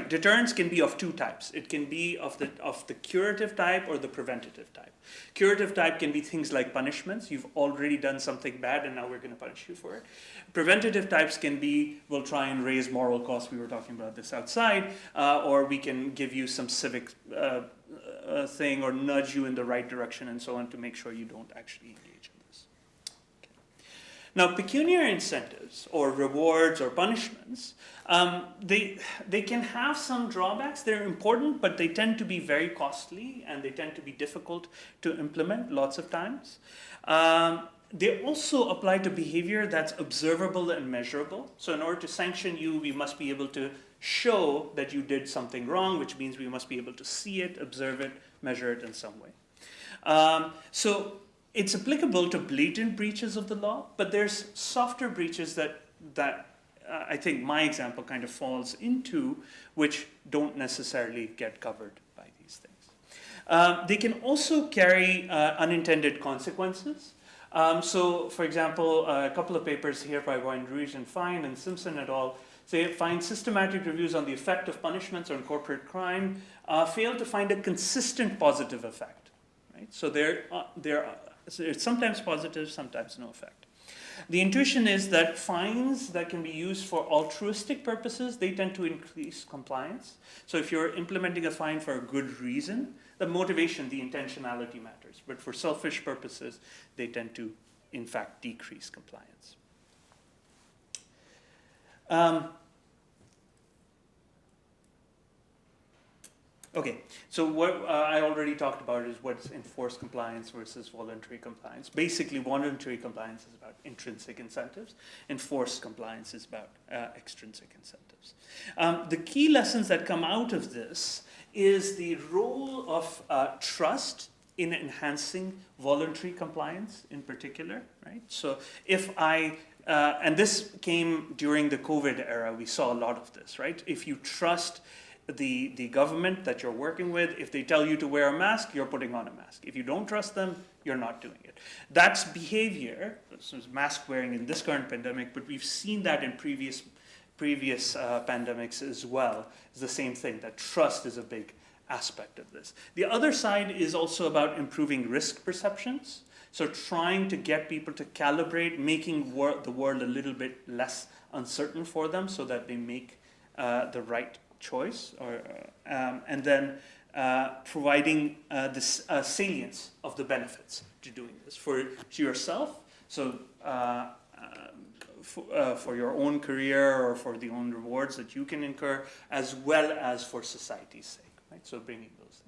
deterrence can be of two types. It can be of the curative type or the preventative type. Curative type can be things like punishments. You've already done something bad and now we're going to punish you for it. Preventative types can be, we'll try and raise moral costs. We were talking about this outside. Or we can give you some civic thing or nudge you in the right direction and so on to make sure you don't actually engage in this. Okay. Now, pecuniary incentives or rewards or punishments, they can have some drawbacks. They're important, but they tend to be very costly and they tend to be difficult to implement lots of times. They also apply to behavior that's observable and measurable. So in order to sanction you, we must be able to show that you did something wrong, which means we must be able to see it, observe it, measure it in some way. So it's applicable to blatant breaches of the law, but there's softer breaches that I think my example kind of falls into, which don't necessarily get covered by these things. They can also carry unintended consequences. So, for example, a couple of papers here by Banuri and Fine and Simpson et al. Say find systematic reviews on the effect of punishments on corporate crime fail to find a consistent positive effect. Right? So it's sometimes positive, sometimes no effect. The intuition is that fines that can be used for altruistic purposes, they tend to increase compliance. So if you're implementing a fine for a good reason, the motivation, the intentionality matters. But for selfish purposes, they tend to, in fact, decrease compliance. Okay, so what I already talked about is what's enforced compliance versus voluntary compliance. Basically, voluntary compliance is about intrinsic incentives. Enforced compliance is about extrinsic incentives. The key lessons that come out of this is the role of trust in enhancing voluntary compliance in particular, right? So if and this came during the COVID era, we saw a lot of this, right? If you trust the government that you're working with, if they tell you to wear a mask, you're putting on a mask. If you don't trust them, you're not doing it. That's behavior, so it's mask wearing in this current pandemic, but we've seen that in previous pandemics as well. It's the same thing, that trust is a big aspect of this. The other side is also about improving risk perceptions. So trying to get people to calibrate, making the world a little bit less uncertain for them so that they make the right choice, and then providing this salience of the benefits to doing this for yourself. So for your own career or for the own rewards that you can incur, as well as for society's sake, right? So bringing those things.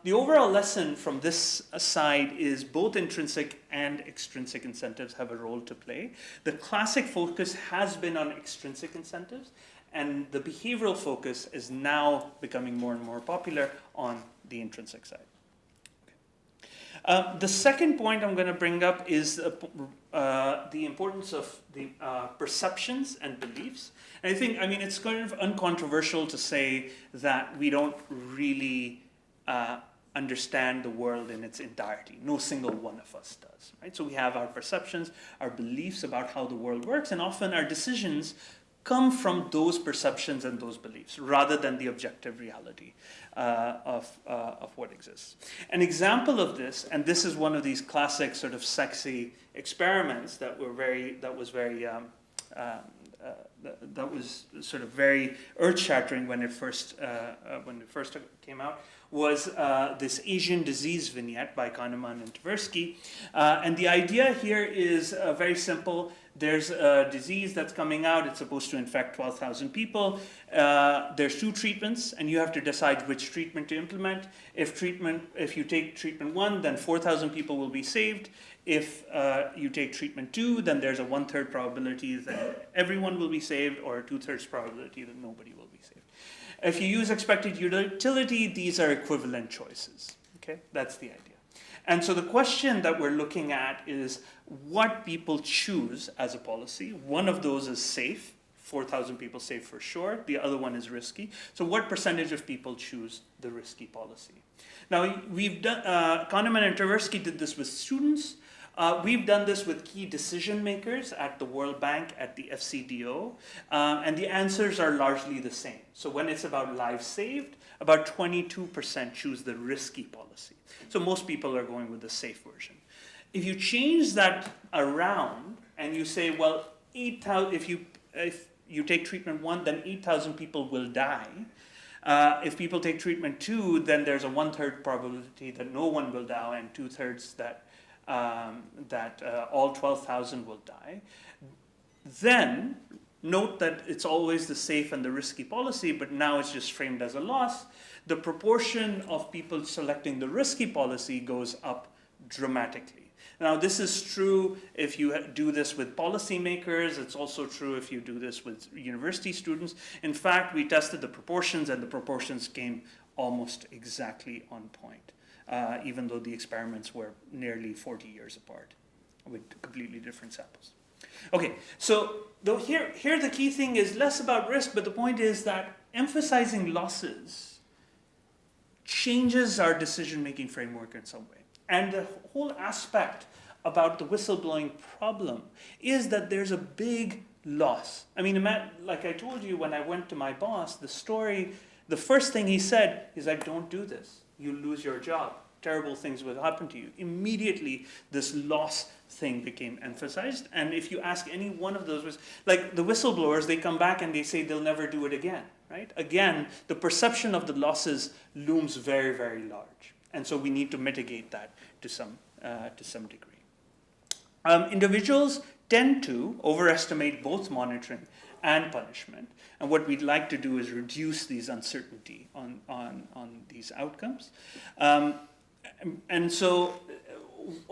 The overall lesson from this side is both intrinsic and extrinsic incentives have a role to play. The classic focus has been on extrinsic incentives, and the behavioral focus is now becoming more and more popular on the intrinsic side. The second point I'm going to bring up is the importance of the perceptions and beliefs. And I think, I mean, it's kind of uncontroversial to say that we don't really understand the world in its entirety. No single one of us does, right? So we have our perceptions, our beliefs about how the world works, and often our decisions come from those perceptions and those beliefs rather than the objective reality of what exists. An example of this, and this is one of these classic sort of sexy experiments that was sort of very earth-shattering when it first came out, was this Asian disease vignette by Kahneman and Tversky. And the idea here is very simple. There's a disease that's coming out. It's supposed to infect 12,000 people. There's 2 treatments, and you have to decide which treatment to implement. If you take treatment 1, then 4,000 people will be saved. If you take treatment 2, then there's a 1/3 probability that everyone will be saved, or a 2/3 probability that nobody will be saved. If you use expected utility, these are equivalent choices. Okay, that's the idea. And so the question that we're looking at is what people choose as a policy. One of those is safe, 4,000 people safe for sure. The other one is risky. So what percentage of people choose the risky policy? Now, we've done, Kahneman and Tversky did this with students. We've done this with key decision makers at the World Bank, at the FCDO, and the answers are largely the same. So when it's about lives saved, about 22% choose the risky policy. So most people are going with the safe version. If you change that around and you say, well, 8,000, if you take treatment 1, then 8,000 people will die. If people take treatment 2, then there's a 1/3 probability that no one will die, and 2/3 that all 12,000 will die. Then note that it's always the safe and the risky policy, but now it's just framed as a loss. The proportion of people selecting the risky policy goes up dramatically. Now, this is true if you do this with policymakers. It's also true if you do this with university students. In fact, we tested the proportions, and the proportions came almost exactly on point, even though the experiments were nearly 40 years apart with completely different samples. Okay, so here the key thing is less about risk, but the point is that emphasizing losses changes our decision-making framework in some way. And the whole aspect about the whistleblowing problem is that there's a big loss. I mean, like I told you when I went to my boss, the first thing he said is like, don't do this. You lose your job. Terrible things will happen to you. Immediately, this loss thing became emphasized. And if you ask any one of those, like the whistleblowers, they come back and they say they'll never do it again, right? Again, the perception of the losses looms very, very large. And so we need to mitigate that to some degree. Individuals tend to overestimate both monitoring and punishment. And what we'd like to do is reduce these uncertainty on these outcomes. And so,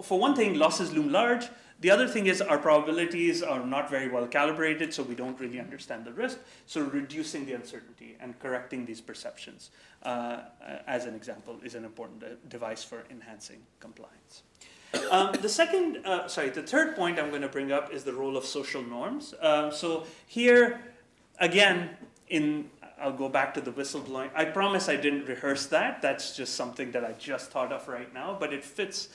for one thing, losses loom large. The other thing is our probabilities are not very well calibrated, so we don't really understand the risk. So reducing the uncertainty and correcting these perceptions, as an example, is an important device for enhancing compliance. The third point I'm going to bring up is the role of social norms. So here, again, I'll go back to the whistleblowing. I promise I didn't rehearse that. That's just something that I just thought of right now, but it fits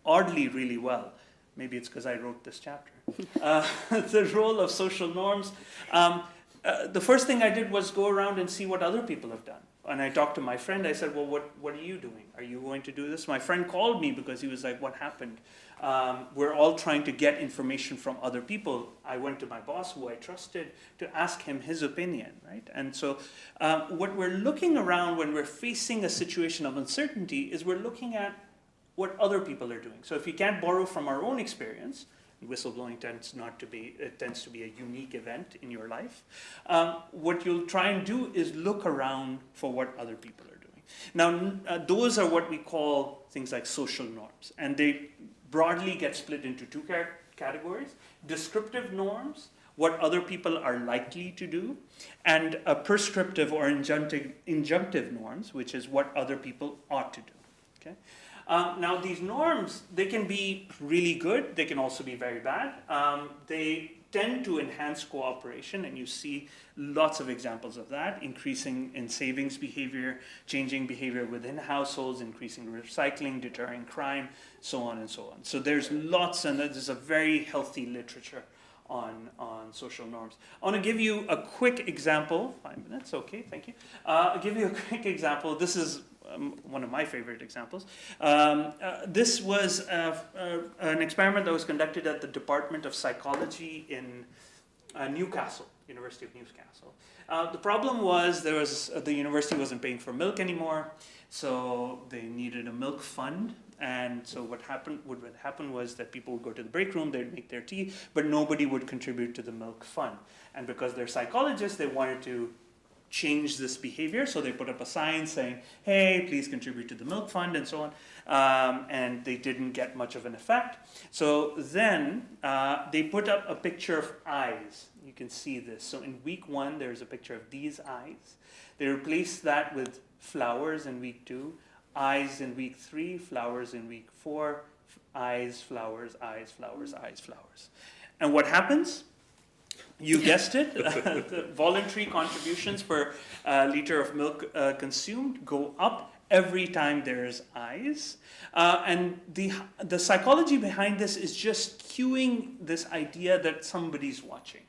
oddly really well. Maybe it's because I wrote this chapter. The role of social norms. The first thing I did was go around and see what other people have done. and I talked to my friend. I said, well, what are you doing? Are you going to do this? My friend called me because he was like, what happened? We're all trying to get information from other people. I went to my boss, who I trusted, to ask him his opinion, right? And so what we're looking around when we're facing a situation of uncertainty is we're looking at what other people are doing. So if you can't borrow from our own experience, whistleblowing tends to be a unique event in your life, what you'll try and do is look around for what other people are doing. Now, those are what we call things like social norms, and they broadly get split into two categories: descriptive norms, what other people are likely to do, and prescriptive or injunctive norms, which is what other people ought to do. Okay? Now, these norms, they can be really good. They can also be very bad. They tend to enhance cooperation, and you see lots of examples of that, increasing in savings behavior, changing behavior within households, increasing recycling, deterring crime, so on and so on. So there's lots, and there's a very healthy literature on social norms. I want to give you a quick example. 5 minutes, okay, thank you. I'll give you a quick example. This is one of my favorite examples. This was an experiment that was conducted at the Department of Psychology in Newcastle, University of Newcastle. The problem was the university wasn't paying for milk anymore, so they needed a milk fund. And so what would happen was that people would go to the break room, they'd make their tea, but nobody would contribute to the milk fund. And because they're psychologists, they wanted to change this behavior, so they put up a sign saying, hey, please contribute to the milk fund, and so on. And they didn't get much of an effect. So then they put up a picture of eyes. You can see this. So in week 1, there's a picture of these eyes. They replaced that with flowers in week 2, eyes in week 3, flowers in week 4, eyes, flowers, eyes, flowers, eyes, flowers. And what happens? You guessed it, the voluntary contributions per liter of milk consumed go up every time there's eyes. And the psychology behind this is just cueing this idea that somebody's watching.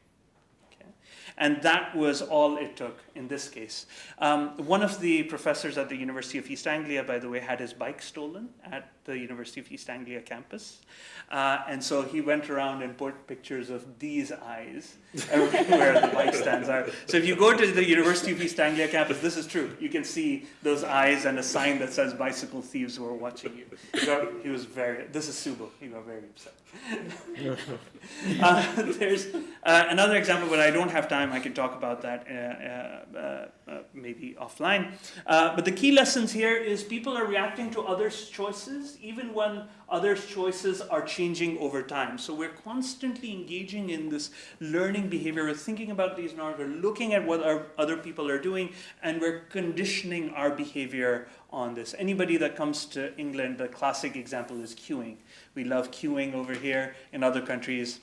Okay? And that was all it took in this case. One of the professors at the University of East Anglia, by the way, had his bike stolen at the University of East Anglia campus. And so he went around and put pictures of these eyes where the bike stands are. So if you go to the University of East Anglia campus, this is true. You can see those eyes and a sign that says bicycle thieves who are watching you. He was this is Subo. He got very upset. There's another example, but I don't have time. I can talk about that maybe offline. But the key lessons here is people are reacting to others' choices, even when others' choices are changing over time. So we're constantly engaging in this learning behavior. We're thinking about these norms. We're looking at what other people are doing, and we're conditioning our behavior on this. Anybody that comes to England, the classic example is queuing. We love queuing over here. In other countries,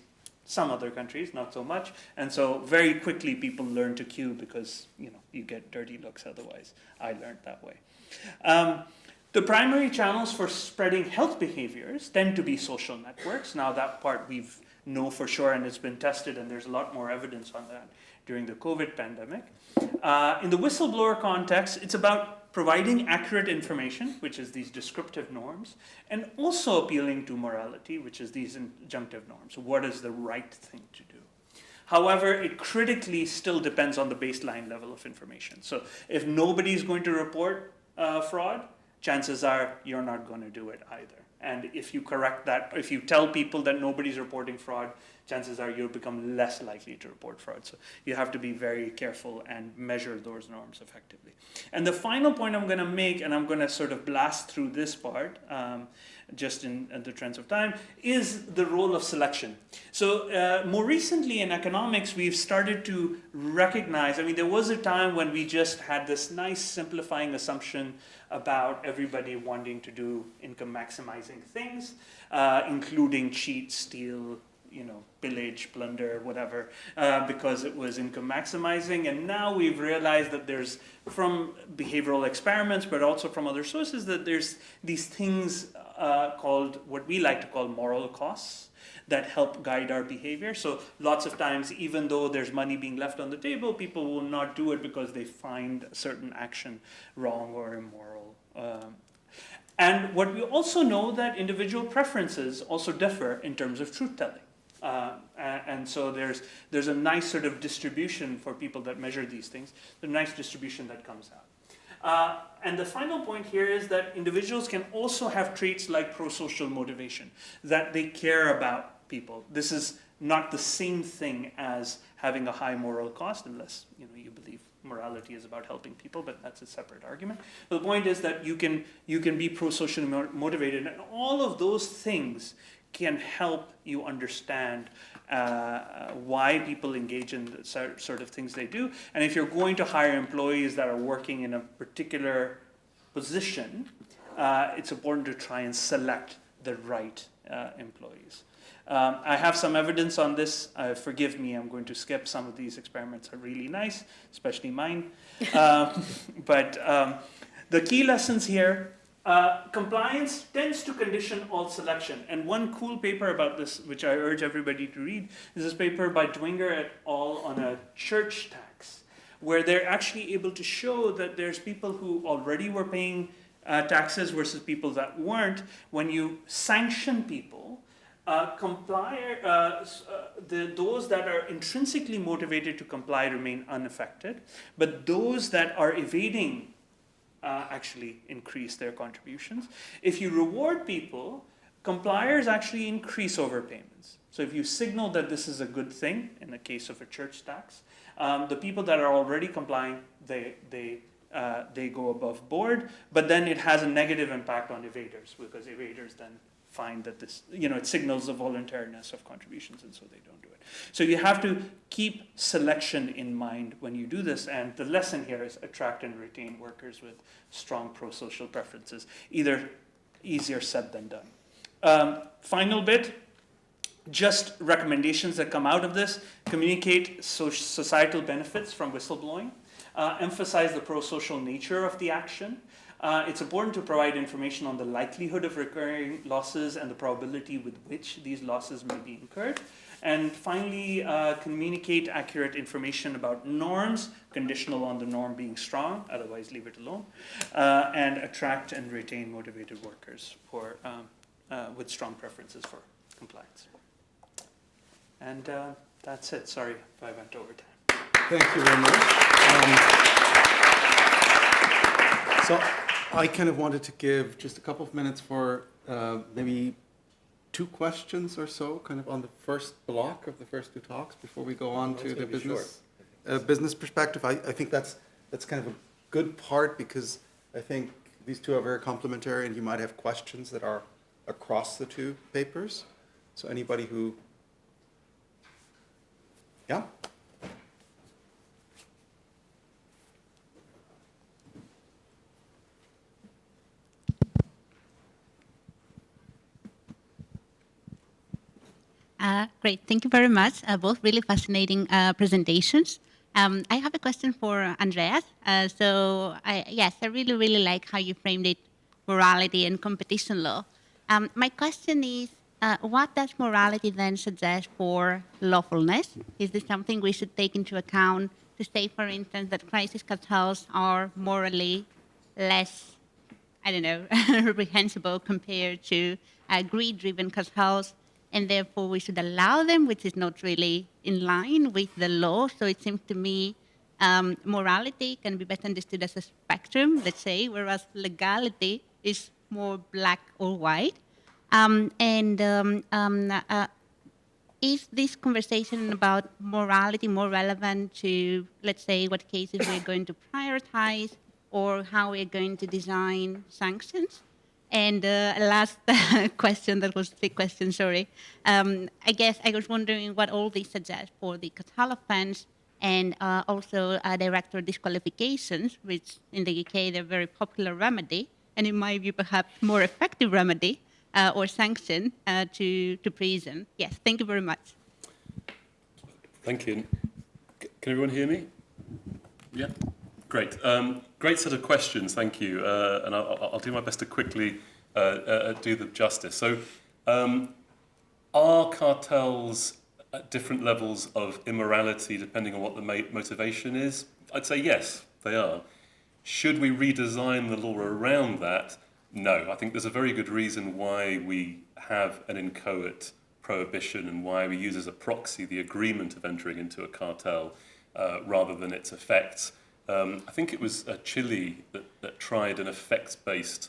some other countries, not so much. And so very quickly people learn to queue because you get dirty looks otherwise. I learned that way. The primary channels for spreading health behaviors tend to be social networks. Now that part we know for sure, and it's been tested, and there's a lot more evidence on that during the COVID pandemic. In the whistleblower context, it's about providing accurate information, which is these descriptive norms, and also appealing to morality, which is these injunctive norms. What is the right thing to do? However, it critically still depends on the baseline level of information. So if nobody's going to report fraud, chances are you're not going to do it either. And if you correct that, if you tell people that nobody's reporting fraud, chances are you'll become less likely to report fraud. So you have to be very careful and measure those norms effectively. And the final point I'm going to make, and I'm going to sort of blast through this part, just in the trends of time, is the role of selection. So more recently in economics, we've started to recognize, there was a time when we just had this nice simplifying assumption about everybody wanting to do income maximizing things, including cheat, steal, pillage, plunder, whatever, because it was income maximizing. And now we've realized that there's, from behavioral experiments, but also from other sources, that there's these things called what we like to call moral costs that help guide our behavior. So lots of times, even though there's money being left on the table, people will not do it because they find a certain action wrong or immoral. And what we also know that individual preferences also differ in terms of truth-telling. And so there's a nice sort of distribution for people that measure these things, the nice distribution that comes out. And the final point here is that individuals can also have traits like pro-social motivation, that they care about people. This is not the same thing as having a high moral cost, unless you believe morality is about helping people, but that's a separate argument. But the point is that you can be pro-socially motivated, and all of those things can help you understand why people engage in the sort of things they do. And if you're going to hire employees that are working in a particular position, it's important to try and select the right employees. I have some evidence on this. Forgive me, I'm going to skip. Some of these experiments are really nice, especially mine. But the key lessons here, compliance tends to condition all selection. And one cool paper about this, which I urge everybody to read, is this paper by Dwinger et al. On a church tax, where they're actually able to show that there's people who already were paying taxes versus people that weren't. When you sanction people, those that are intrinsically motivated to comply remain unaffected, but those that are evading actually increase their contributions. If you reward people, compliers actually increase overpayments. So if you signal that this is a good thing, in the case of a church tax, the people that are already complying, they go above board, but then it has a negative impact on evaders, because evaders then find that this, it signals the voluntariness of contributions, and so they don't do it. So you have to keep selection in mind when you do this, and the lesson here is attract and retain workers with strong pro-social preferences. Easier said than done. Final bit, just recommendations that come out of this: communicate societal benefits from whistleblowing, emphasize the pro-social nature of the action. It's important to provide information on the likelihood of recurring losses and the probability with which these losses may be incurred. And finally, communicate accurate information about norms, conditional on the norm being strong, otherwise leave it alone, and attract and retain motivated workers with strong preferences for compliance. And that's it. Sorry if I went over time. Thank you very much. So I kind of wanted to give just a couple of minutes for maybe 2 questions or so, kind of on the first block of the first 2 talks before we go on to the business perspective. I think that's kind of a good part, because I think these 2 are very complementary, and you might have questions that are across the 2 papers. So anybody who, yeah? Great, thank you very much. Both really fascinating presentations. I have a question for Andreas. Yes, I really like how you framed it, morality and competition law. My question is, what does morality then suggest for lawfulness? Is this something we should take into account to say, for instance, that crisis cartels are morally less, reprehensible compared to greed-driven cartels, and therefore we should allow them, which is not really in line with the law? So it seems to me morality can be better understood as a spectrum, let's say, whereas legality is more black or white. Is this conversation about morality more relevant to, let's say, what cases we're going to prioritize, or how we're going to design sanctions? And last question, that was the question, sorry. I guess I was wondering what all this suggests for the cartel offense, and also director disqualifications, which in the UK they're a very popular remedy, and in my view perhaps more effective remedy or sanction to prison. Yes, thank you very much. Thank you. Can everyone hear me? Yeah. Great. Great set of questions, thank you. And I'll do my best to quickly do them justice. So, are cartels at different levels of immorality depending on what the motivation is? I'd say yes, they are. Should we redesign the law around that? No. I think there's a very good reason why we have an inchoate prohibition and why we use as a proxy the agreement of entering into a cartel rather than its effects. I think it was Chile that tried an effects-based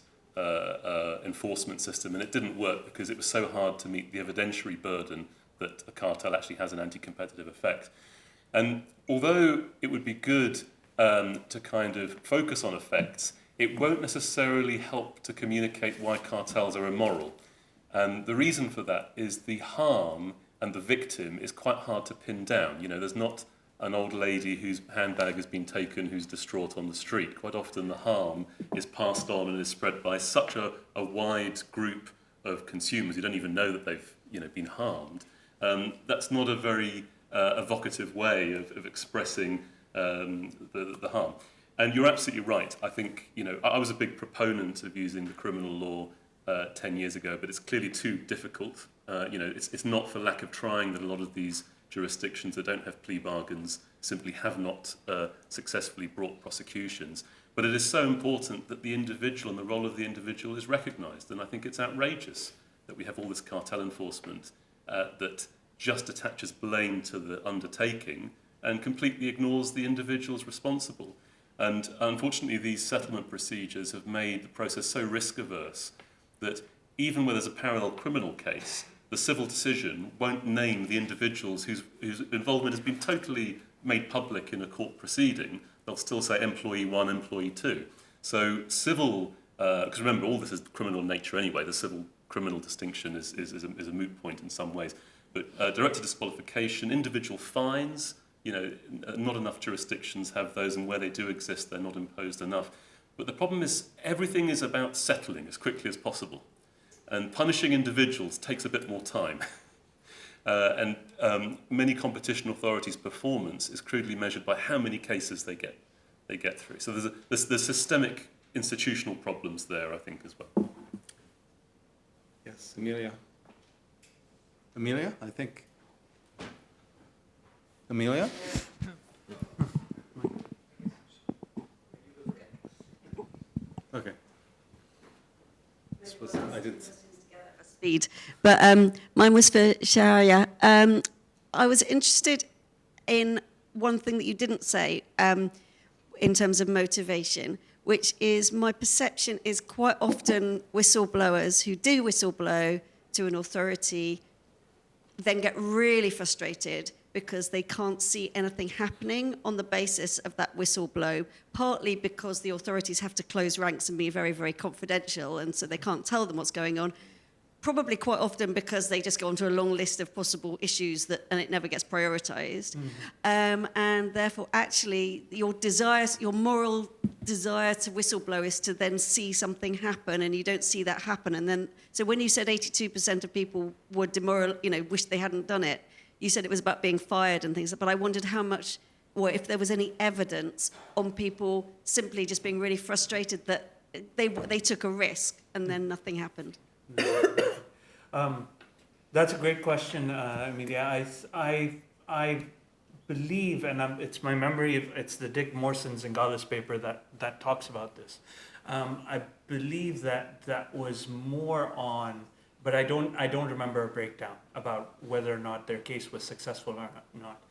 enforcement system, and it didn't work because it was so hard to meet the evidentiary burden that a cartel actually has an anti-competitive effect. And although it would be good to kind of focus on effects, it won't necessarily help to communicate why cartels are immoral. And the reason for that is the harm and the victim is quite hard to pin down. You know, there's not an old lady whose handbag has been taken who's distraught on the street. Quite often the harm is passed on and is spread by such a wide group of consumers who don't even know that they've been harmed. That's not a very evocative way of expressing the harm. And you're absolutely right. I think, I was a big proponent of using the criminal law 10 years ago, but it's clearly too difficult. It's not for lack of trying that a lot of these jurisdictions that don't have plea bargains simply have not successfully brought prosecutions. But it is so important that the individual and the role of the individual is recognised. And I think it's outrageous that we have all this cartel enforcement that just attaches blame to the undertaking and completely ignores the individuals responsible. And unfortunately, these settlement procedures have made the process so risk-averse that even where there's a parallel criminal case, the civil decision won't name the individuals whose involvement has been totally made public in a court proceeding. They'll still say employee 1, employee 2. So civil, because remember, all this is criminal nature anyway, the civil-criminal distinction is a moot point in some ways. But directed disqualification, individual fines, not enough jurisdictions have those, and where they do exist, they're not imposed enough. But the problem is everything is about settling as quickly as possible. And punishing individuals takes a bit more time. And many competition authorities' performance is crudely measured by how many cases they get through. So there's systemic institutional problems there, I think, as well. Yes, Amelia. Amelia, I think. Amelia? Okay. I didn't. Speed, but mine was for Sheheryar. I was interested in one thing that you didn't say in terms of motivation, which is my perception is quite often whistleblowers who do whistleblow to an authority then get really frustrated because they can't see anything happening on the basis of that whistleblow, partly because the authorities have to close ranks and be very, very confidential, and so they can't tell them what's going on. Probably quite often because they just go onto a long list of possible issues and it never gets prioritized. Mm-hmm. And therefore, actually, your moral desire to whistleblow is to then see something happen, and you don't see that happen. And then, so when you said 82% of people were wish they hadn't done it, you said it was about being fired and things, but I wondered how much, or if there was any evidence on people simply just being really frustrated that they took a risk and then nothing happened. That's a great question, Amelia. I believe, and it's my memory, it's the Dick Morson Zingales paper that talks about this. I believe that was more on, but I don't remember a breakdown about whether or not their case was successful or not.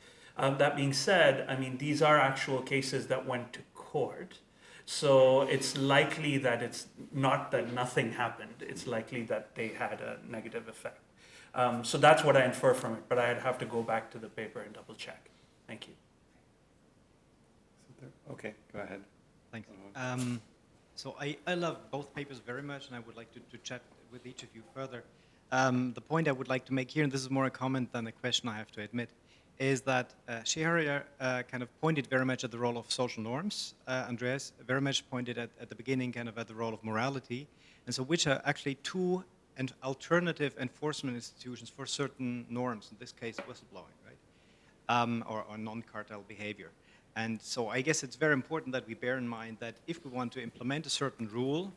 That being said, these are actual cases that went to court. So it's likely that it's not that nothing happened. It's likely that they had a negative effect. So that's what I infer from it, but I'd have to go back to the paper and double check. Thank you. Okay, go ahead. Thanks. So I love both papers very much, and I would like to chat with each of you further. The point I would like to make here, and this is more a comment than a question, I have to admit, is that Sheheryar kind of pointed very much at the role of social norms. Andreas very much pointed at the beginning kind of at the role of morality, and so which are actually two alternative enforcement institutions for certain norms, in this case whistleblowing, right? Or non-cartel behavior. And so I guess it's very important that we bear in mind that if we want to implement a certain rule,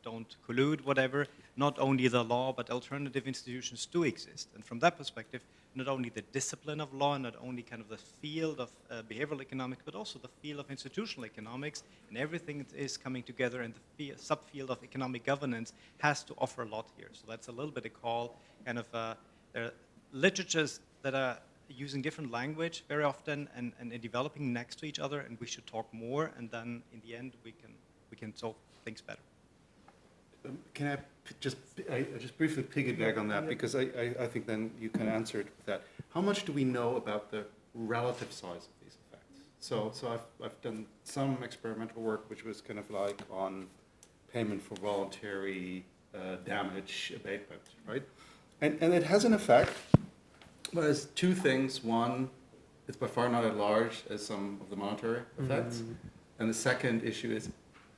don't collude, whatever, not only the law, but alternative institutions do exist. And from that perspective, not only the discipline of law, not only kind of the field of behavioral economics, but also the field of institutional economics, and everything that is coming together in the subfield of economic governance has to offer a lot here. So that's a little bit a call, kind of, there are literatures that are using different language very often and developing next to each other, and we should talk more, and then in the end we can solve things better. Can I just briefly piggyback on that, because I think then you can answer it with that. How much do we know about the relative size of these effects? So I've done some experimental work which was kind of like on payment for voluntary damage abatement, right? And it has an effect, but it's two things. One, it's by far not as large as some of the monetary effects. Mm-hmm. And the second issue is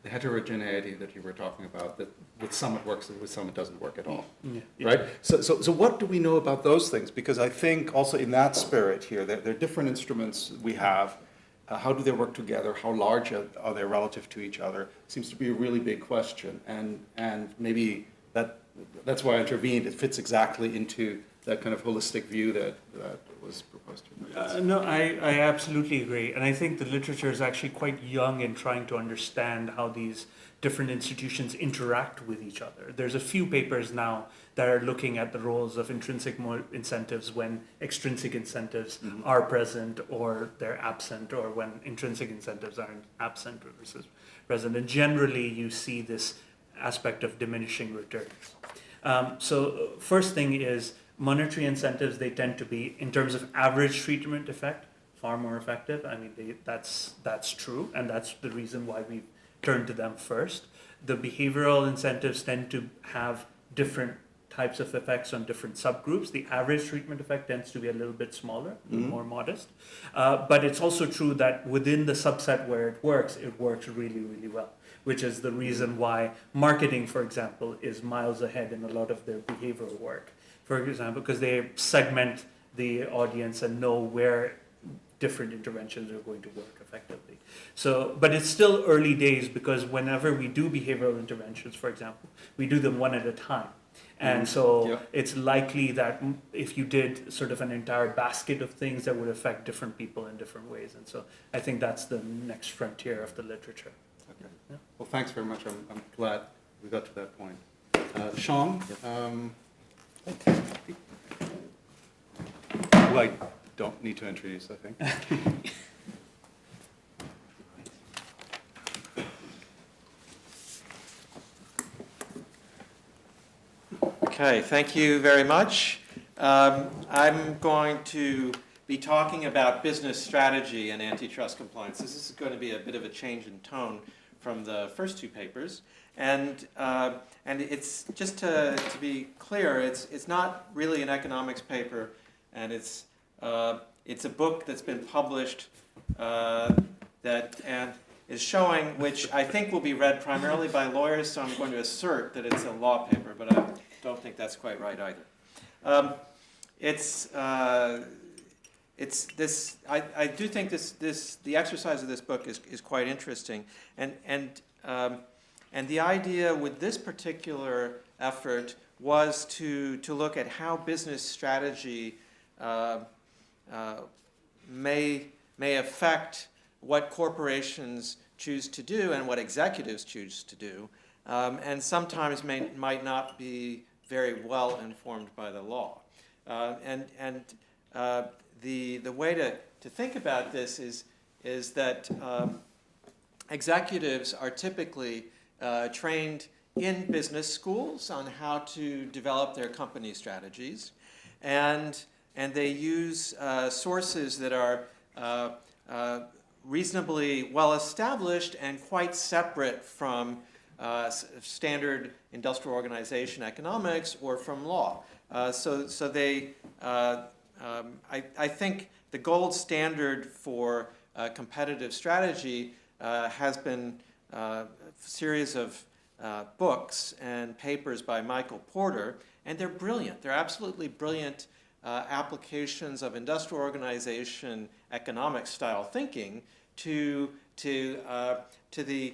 the heterogeneity that you were talking about, that with some it works and with some it doesn't work at all, right? So what do we know about those things? Because I think also in that spirit here, there are different instruments we have. How do they work together? How large are they relative to each other? Seems to be a really big question. And maybe that's why I intervened. It fits exactly into that kind of holistic view that was proposed. No, I absolutely agree. And I think the literature is actually quite young in trying to understand how these different institutions interact with each other. There's a few papers now that are looking at the roles of intrinsic incentives when extrinsic incentives are present or they're absent, or when intrinsic incentives aren't absent versus present. And generally you see this aspect of diminishing returns. So first thing is, monetary incentives, they tend to be, in terms of average treatment effect, far more effective. I mean, that's true, and that's the reason why we turn to them first. The behavioral incentives tend to have different types of effects on different subgroups. The average treatment effect tends to be a little bit smaller, more modest. But it's also true that within the subset where it works really, really well, which is the reason why marketing, for example, is miles ahead in a lot of their behavioral work. For example, because they segment the audience and know where different interventions are going to work effectively. So, but it's still early days, because whenever we do behavioral interventions, for example, we do them one at a time. And so it's likely that if you did sort of an entire basket of things, that would affect different people in different ways. And so I think that's the next frontier of the literature. Okay. Yeah. Well, thanks very much. I'm glad we got to that point. Sean, who I don't need to introduce, I think. Okay, thank you very much. I'm going to be talking about business strategy and antitrust compliance. This is going to be a bit of a change in tone from the first two papers. And it's just to be clear, it's not really an economics paper, and it's a book that's been published that is showing, which I think will be read primarily by lawyers, so I'm going to assert that it's a law paper, but I don't think that's quite right either. I do think the exercise of this book is quite interesting, and the idea with this particular effort was to look at how business strategy may affect what corporations choose to do and what executives choose to do, and sometimes might not be very well informed by the law. The way to think about this is that executives are typically trained in business schools on how to develop their company strategies, and they use sources that are reasonably well established and quite separate from standard industrial organization economics or from law. So they, I think the gold standard for competitive strategy has been a series of books and papers by Michael Porter, and they're brilliant. They're absolutely brilliant applications of industrial organization economic style thinking to the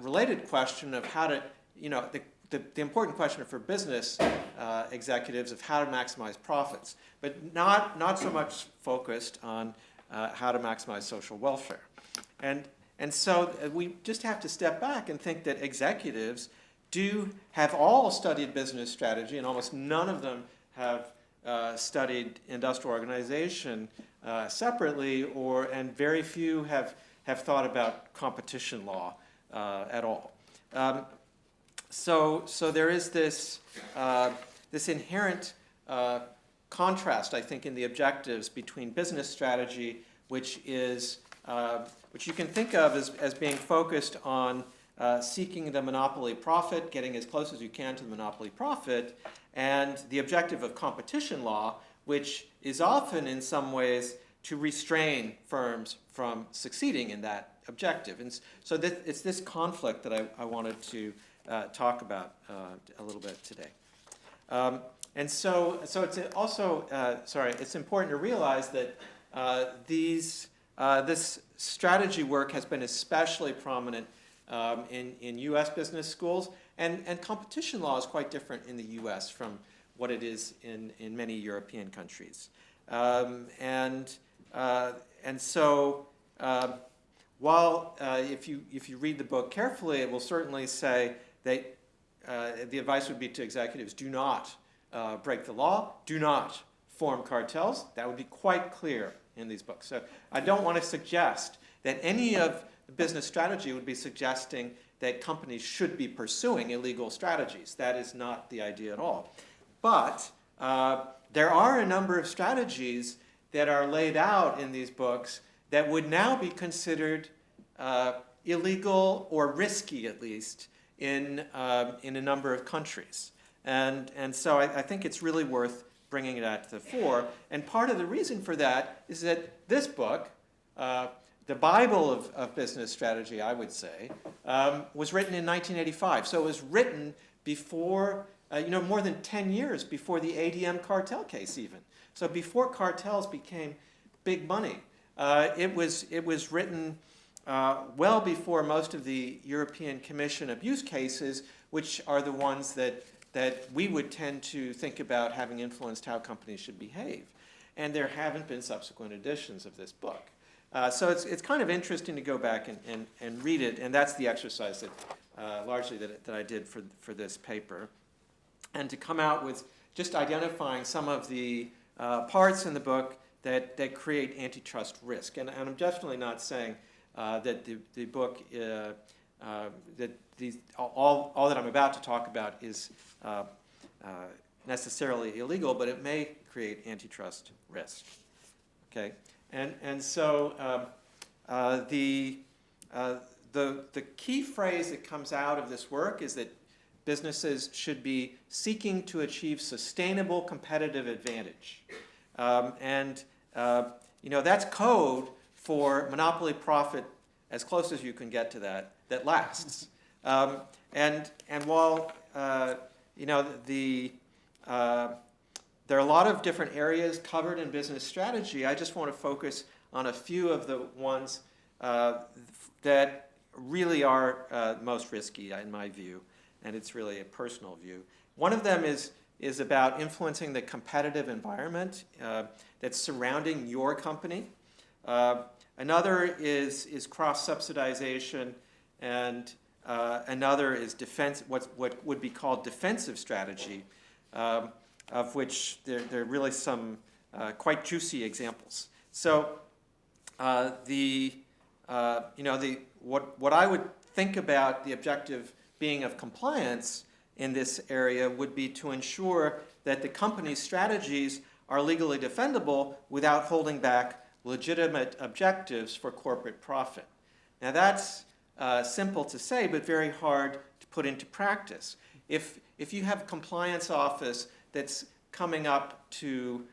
related question of how to the important question for business executives of how to maximize profits, but not so much focused on how to maximize social welfare. And so we just have to step back and think that executives have all studied business strategy, and almost none of them have studied industrial organization separately, and very few have thought about competition law at all. So there is this inherent contrast, I think, in the objectives between business strategy, which you can think of as being focused on seeking the monopoly profit, getting as close as you can to the monopoly profit, and the objective of competition law, which is often in some ways to restrain firms from succeeding in that objective. And so it's this conflict that I wanted to talk about a little bit today. And so it's also, it's important to realize that this strategy work has been especially prominent in U.S. business schools, and competition law is quite different in the U.S. from what it is in many European countries. And so while if you read the book carefully, it will certainly say that the advice would be to executives: do not break the law, do not form cartels. That would be quite clear in these books. So I don't want to suggest that any of the business strategy would be suggesting that companies should be pursuing illegal strategies. That is not the idea at all. But there are a number of strategies that are laid out in these books that would now be considered illegal or risky, at least, in a number of countries. And so I think it's really worth bringing it out to the fore. And part of the reason for that is that this book, the Bible of business strategy, I would say, was written in 1985. So it was written before, more than 10 years before the ADM cartel case even. So before cartels became big money. It was written well before most of the European Commission abuse cases, which are the ones that we would tend to think about having influenced how companies should behave. And there haven't been subsequent editions of this book. So it's kind of interesting to go back and read it, and that's the exercise that largely that I did for this paper. And to come out with just identifying some of the parts in the book that create antitrust risk. And I'm definitely not saying that the book, all that I'm about to talk about is necessarily illegal, but it may create antitrust risk. Okay, and so the key phrase that comes out of this work is that businesses should be seeking to achieve sustainable competitive advantage, and that's code for monopoly profit as close as you can get to that lasts. And while there are a lot of different areas covered in business strategy, I just want to focus on a few of the ones that really are most risky in my view, and it's really a personal view. One of them is about influencing the competitive environment that's surrounding your company. Another is cross-subsidization, and another is defense, what would be called defensive strategy, of which there are really some quite juicy examples. So what I would think about the objective being of compliance in this area would be to ensure that the company's strategies are legally defendable without holding back legitimate objectives for corporate profit. Now that's simple to say, but very hard to put into practice. If you have a compliance office that's coming up to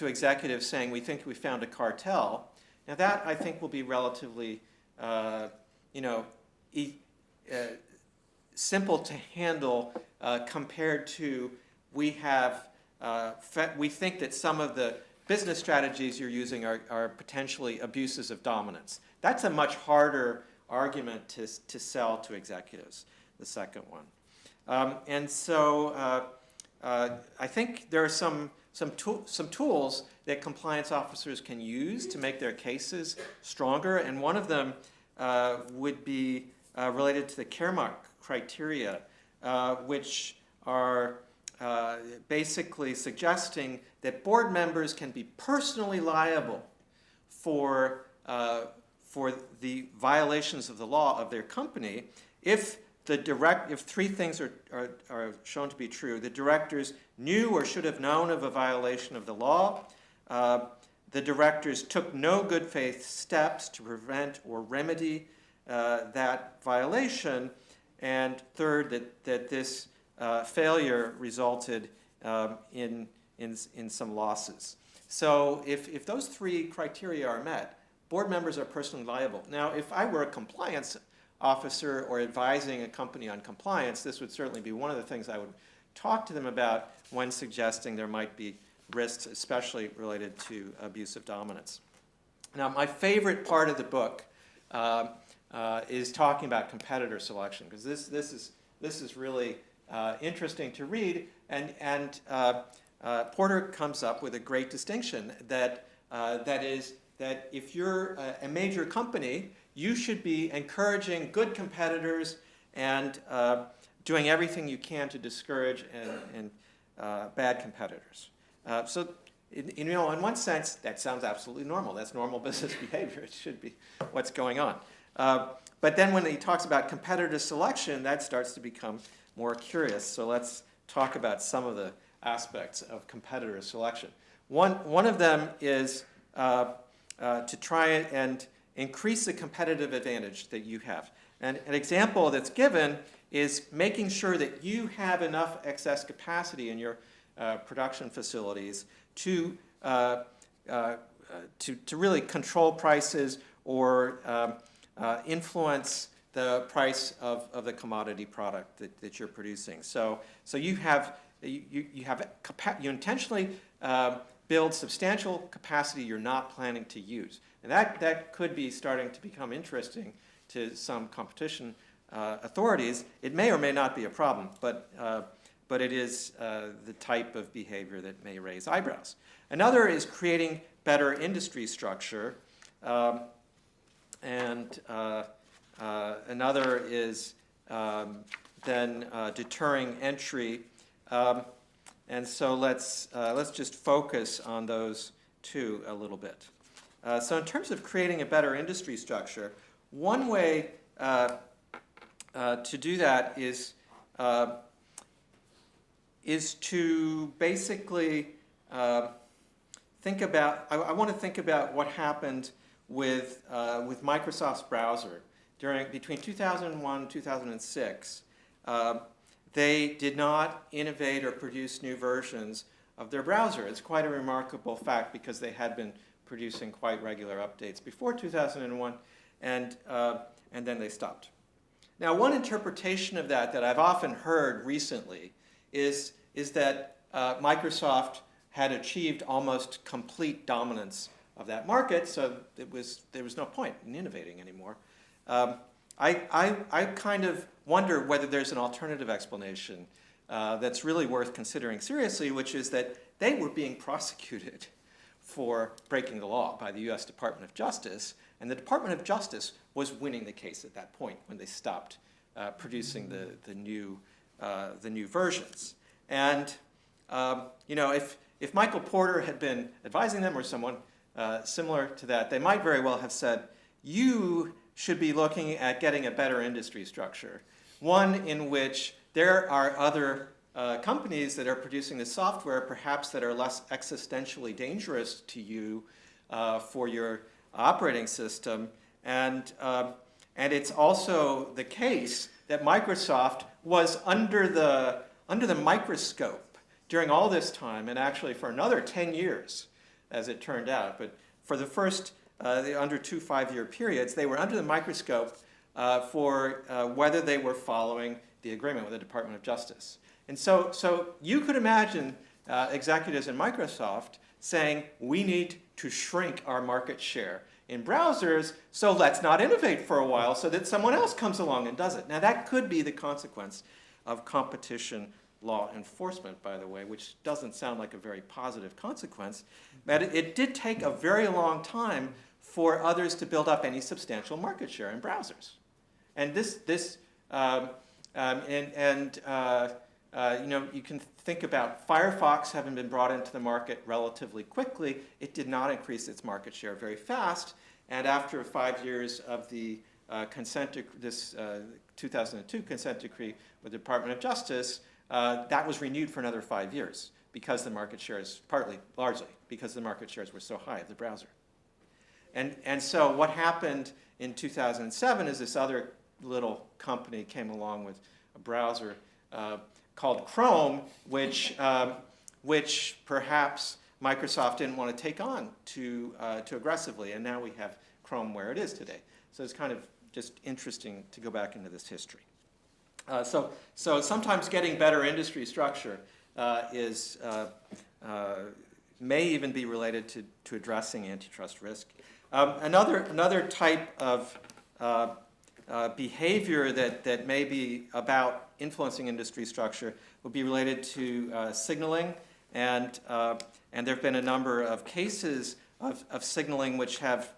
executives saying, we think we found a cartel, now that I think will be relatively simple to handle compared to we think that some of the business strategies you're using are potentially abuses of dominance. That's a much harder argument to sell to executives, the second one. And so I think there are some tools that compliance officers can use to make their cases stronger, and one of them would be related to the Caremark criteria, which are basically suggesting that board members can be personally liable for the violations of the law of their company if three things are shown to be true. The directors knew or should have known of a violation of the law. The directors took no good faith steps to prevent or remedy that violation. And third, that this failure resulted in some losses. So if those three criteria are met, board members are personally liable. Now, if I were a compliance officer or advising a company on compliance, this would certainly be one of the things I would talk to them about when suggesting there might be risks, especially related to abuse of dominance. Now, my favorite part of the book is talking about competitor selection, because this is really interesting to read, and Porter comes up with a great distinction that if you're a major company, you should be encouraging good competitors and doing everything you can to discourage bad competitors. So, in one sense, that sounds absolutely normal. That's normal business behavior. It should be what's going on. But then when he talks about competitor selection, that starts to become more curious. So let's talk about some of the aspects of competitor selection. One of them is to try and increase the competitive advantage that you have. And an example that's given is making sure that you have enough excess capacity in your production facilities to really control prices or influence the price of the commodity product that you're producing. So you intentionally build substantial capacity you're not planning to use. And that could be starting to become interesting to some competition authorities. It may or may not be a problem, but it is the type of behavior that may raise eyebrows. Another is creating better industry structure. And another is then deterring entry. And so let's just focus on those two a little bit. So in terms of creating a better industry structure, one way to do that is to basically think about. I want to think about what happened with Microsoft's browser between 2001 and 2006. They did not innovate or produce new versions of their browser. It's quite a remarkable fact because they had been producing quite regular updates before 2001, and then they stopped. Now, one interpretation of that I've often heard recently is that Microsoft had achieved almost complete dominance of that market, so there was no point in innovating anymore. I kind of wonder whether there's an alternative explanation that's really worth considering seriously, which is that they were being prosecuted for breaking the law by the U.S. Department of Justice, and the Department of Justice was winning the case at that point when they stopped producing the new versions. And if Michael Porter had been advising them or someone similar to that, they might very well have said, you should be looking at getting a better industry structure, one in which there are other companies that are producing the software, perhaps that are less existentially dangerous to you for your operating system. And it's also the case that Microsoft was under the microscope during all this time, and actually for another 10 years, as it turned out. But for the first, under 2 5-year periods, they were under the microscope for whether they were following the agreement with the Department of Justice. And so you could imagine executives in Microsoft saying, we need to shrink our market share in browsers, so let's not innovate for a while so that someone else comes along and does it. Now, that could be the consequence of competition law enforcement, by the way, which doesn't sound like a very positive consequence. But it did take a very long time for others to build up any substantial market share in browsers. And you can think about Firefox having been brought into the market relatively quickly. It did not increase its market share very fast. And after 5 years of the 2002 consent decree with the Department of Justice, that was renewed for another 5 years because the market shares, largely because the market shares were so high of the browser. And so what happened in 2007 is this other little company came along with a browser called Chrome, which perhaps Microsoft didn't want to take on too aggressively, and now we have Chrome where it is today. So it's kind of just interesting to go back into this history. So sometimes getting better industry structure may even be related to addressing antitrust risk. Another type of behavior that may be about influencing industry structure would be related to signaling, and there have been a number of cases of signaling which have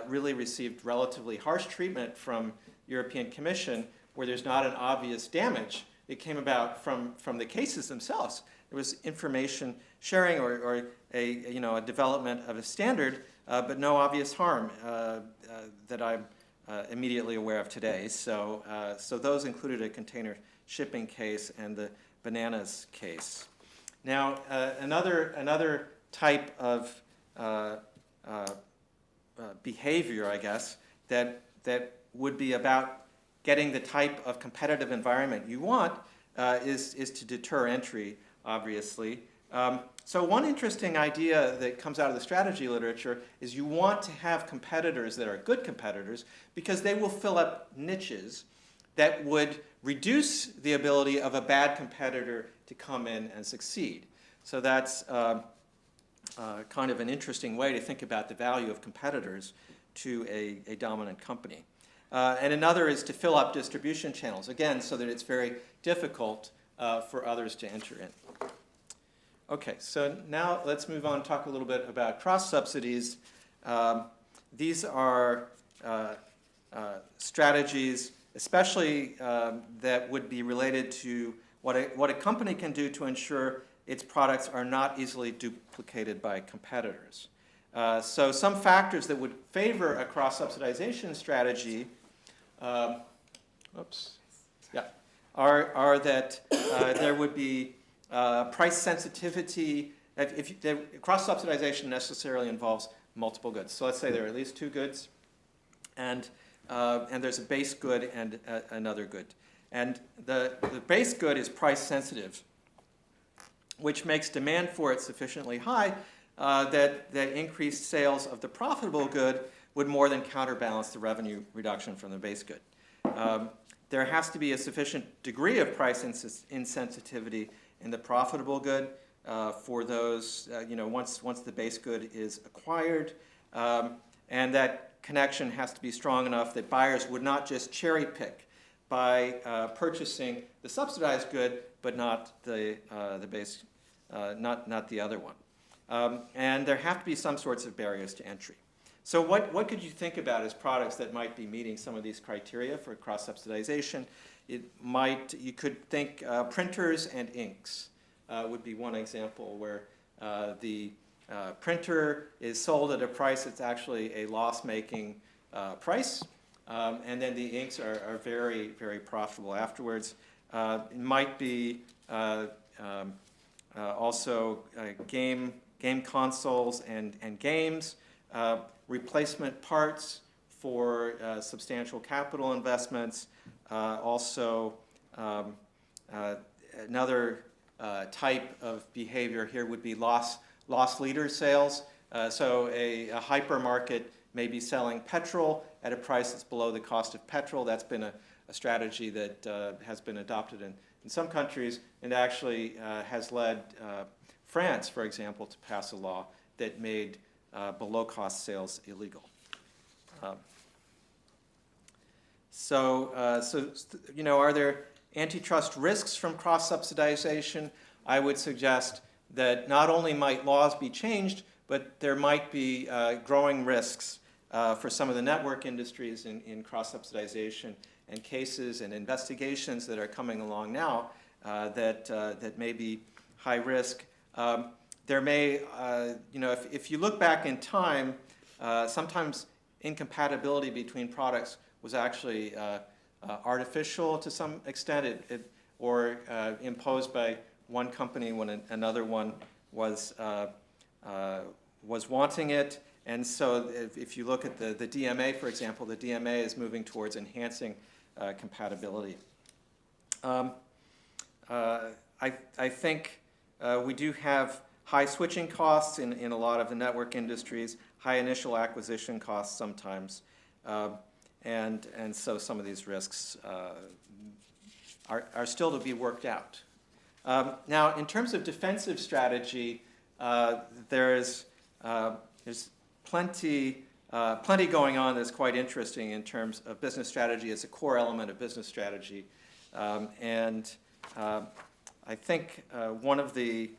really received relatively harsh treatment from European Commission, where there's not an obvious damage. It came about from the cases themselves. There was information sharing or a development of a standard, but no obvious harm that I'm immediately aware of today. So those included a container shipping case and the bananas case. Now, another type of behavior, I guess, that would be about getting the type of competitive environment you want is to deter entry, obviously. So one interesting idea that comes out of the strategy literature is you want to have competitors that are good competitors because they will fill up niches that would reduce the ability of a bad competitor to come in and succeed. So that's kind of an interesting way to think about the value of competitors to a dominant company. And another is to fill up distribution channels, again, so that it's very difficult for others to enter in. Okay, so now let's move on and talk a little bit about cross-subsidies. These are strategies, especially that would be related to what a company can do to ensure its products are not easily duplicated by competitors. So some factors that would favor a cross-subsidization strategy are that there would be price sensitivity. Cross-subsidization necessarily involves multiple goods. So let's say there are at least two goods, and there's a base good and another good. And the base good is price sensitive, which makes demand for it sufficiently high that increased sales of the profitable good would more than counterbalance the revenue reduction from the base good. There has to be a sufficient degree of price insensitivity in the profitable good for those, once the base good is acquired. And that connection has to be strong enough that buyers would not just cherry pick by purchasing the subsidized good, but not the base, not the other one. And there have to be some sorts of barriers to entry. So what could you think about as products that might be meeting some of these criteria for cross-subsidization? You could think printers and inks would be one example where the printer is sold at a price that's actually a loss-making price, and then the inks are very, very profitable afterwards. It might be also game consoles and games, replacement parts for substantial capital investments. Also, another type of behavior here would be loss leader sales. So a hypermarket may be selling petrol at a price that's below the cost of petrol. That's been a strategy that has been adopted in some countries, and actually has led France, for example, to pass a law that made below-cost sales illegal. Are there antitrust risks from cross-subsidization, I would suggest that not only might laws be changed, but there might be growing risks for some of the network industries in cross-subsidization, and cases and investigations that are coming along now that may be high risk. There may, if you look back in time, sometimes incompatibility between products was actually artificial to some extent, or imposed by one company when another one was wanting it. And so if you look at the DMA, for example, the DMA is moving towards enhancing compatibility. I think we do have high switching costs in a lot of the network industries, high initial acquisition costs sometimes, and so some of these risks are still to be worked out. Now, in terms of defensive strategy, there's plenty going on that's quite interesting in terms of business strategy as a core element of business strategy. I think one of the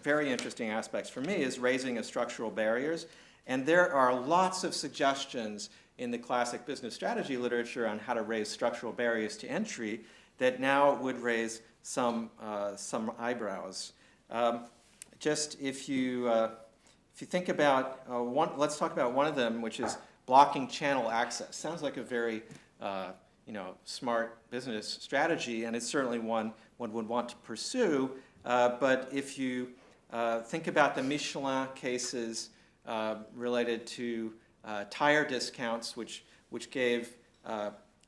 very interesting aspects for me is raising of structural barriers. And there are lots of suggestions in the classic business strategy literature on how to raise structural barriers to entry that now would raise some eyebrows. Just if you think about let's talk about one of them, which is blocking channel access. Sounds like a very smart business strategy, and it's certainly one would want to pursue. But if you think about the Michelin cases related to tire discounts, which gave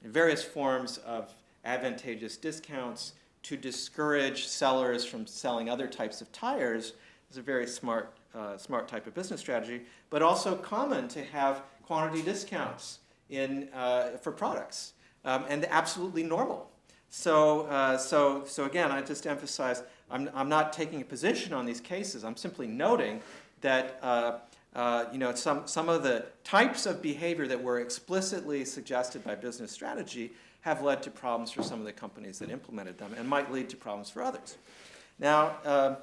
various forms of advantageous discounts to discourage sellers from selling other types of tires, is a very smart type of business strategy, but also common to have quantity discounts for products, and absolutely normal. So again, I just emphasize, I'm not taking a position on these cases. I'm simply noting that some of the types of behavior that were explicitly suggested by business strategy have led to problems for some of the companies that implemented them, and might lead to problems for others. Now,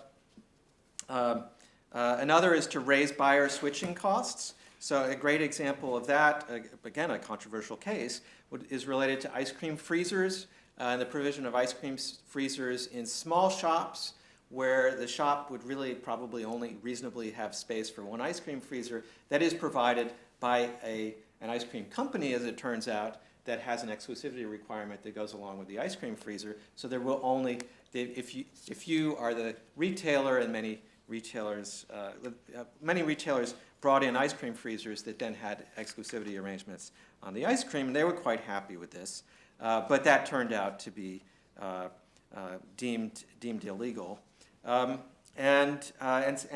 another is to raise buyer switching costs. So a great example of that, again, a controversial case, is related to ice cream freezers and the provision of ice cream freezers in small shops where the shop would really probably only reasonably have space for one ice cream freezer that is provided by an ice cream company, as it turns out, that has an exclusivity requirement that goes along with the ice cream freezer. So there will only, if you are the retailer, and many retailers brought in ice cream freezers that then had exclusivity arrangements on the ice cream, and they were quite happy with this. But that turned out to be deemed illegal. And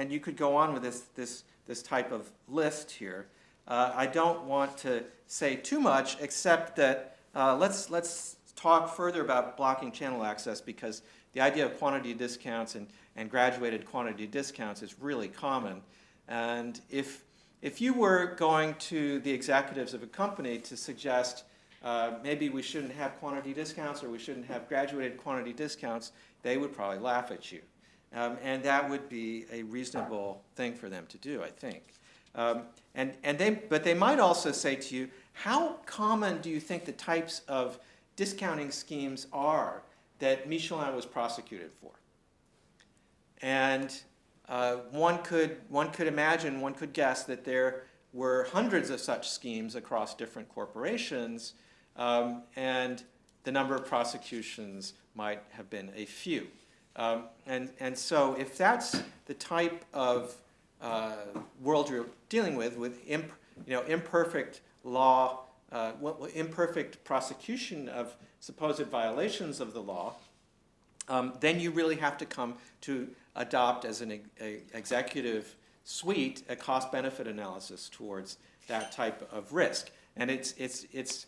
you could go on with this type of list here. I don't want to say too much, except that let's talk further about blocking channel access, because the idea of quantity discounts and graduated quantity discounts is really common. And if you were going to the executives of a company to suggest maybe we shouldn't have quantity discounts or we shouldn't have graduated quantity discounts, they would probably laugh at you. And that would be a reasonable thing for them to do, I think. But they might also say to you, how common do you think the types of discounting schemes are that Michelin was prosecuted for? And one could imagine, one could guess that there were hundreds of such schemes across different corporations, and the number of prosecutions might have been a few. And so if that's the type of world you're dealing with imperfect law, imperfect prosecution of supposed violations of the law, then you really have to come to adopt as an executive suite a cost-benefit analysis towards that type of risk. And it's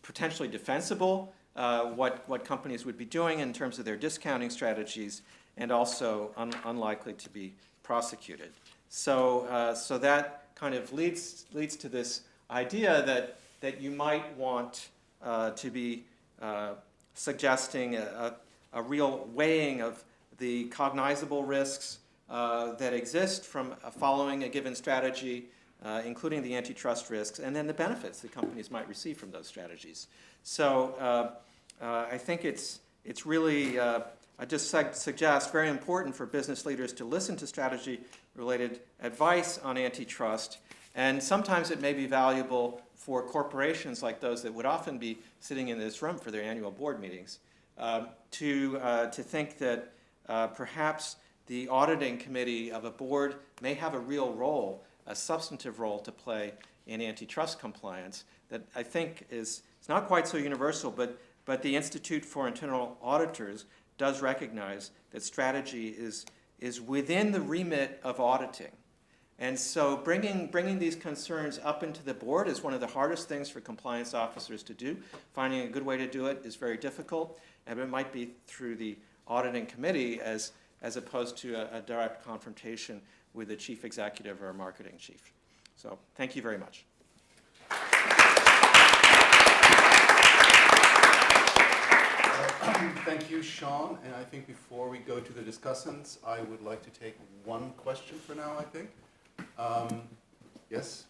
potentially defensible, what companies would be doing in terms of their discounting strategies, and also unlikely to be prosecuted. So that kind of leads to this idea that you might want to be suggesting a real weighing of the cognizable risks that exist from following a given strategy, including the antitrust risks, and then the benefits that companies might receive from those strategies. So I think it's really, I just suggest, very important for business leaders to listen to strategy-related advice on antitrust, and sometimes it may be valuable for corporations like those that would often be sitting in this room for their annual board meetings to think that perhaps the auditing committee of a board may have a real role, a substantive role to play in antitrust compliance that I think is it's not quite so universal, but the Institute for Internal Auditors does recognize that strategy is within the remit of auditing. And so bringing these concerns up into the board is one of the hardest things for compliance officers to do. Finding a good way to do it is very difficult, and it might be through the auditing committee as opposed to a direct confrontation with the chief executive or a marketing chief. So thank you very much. Thank you, Sean. And I think before we go to the discussants, I would like to take one question for now, I think. Yes?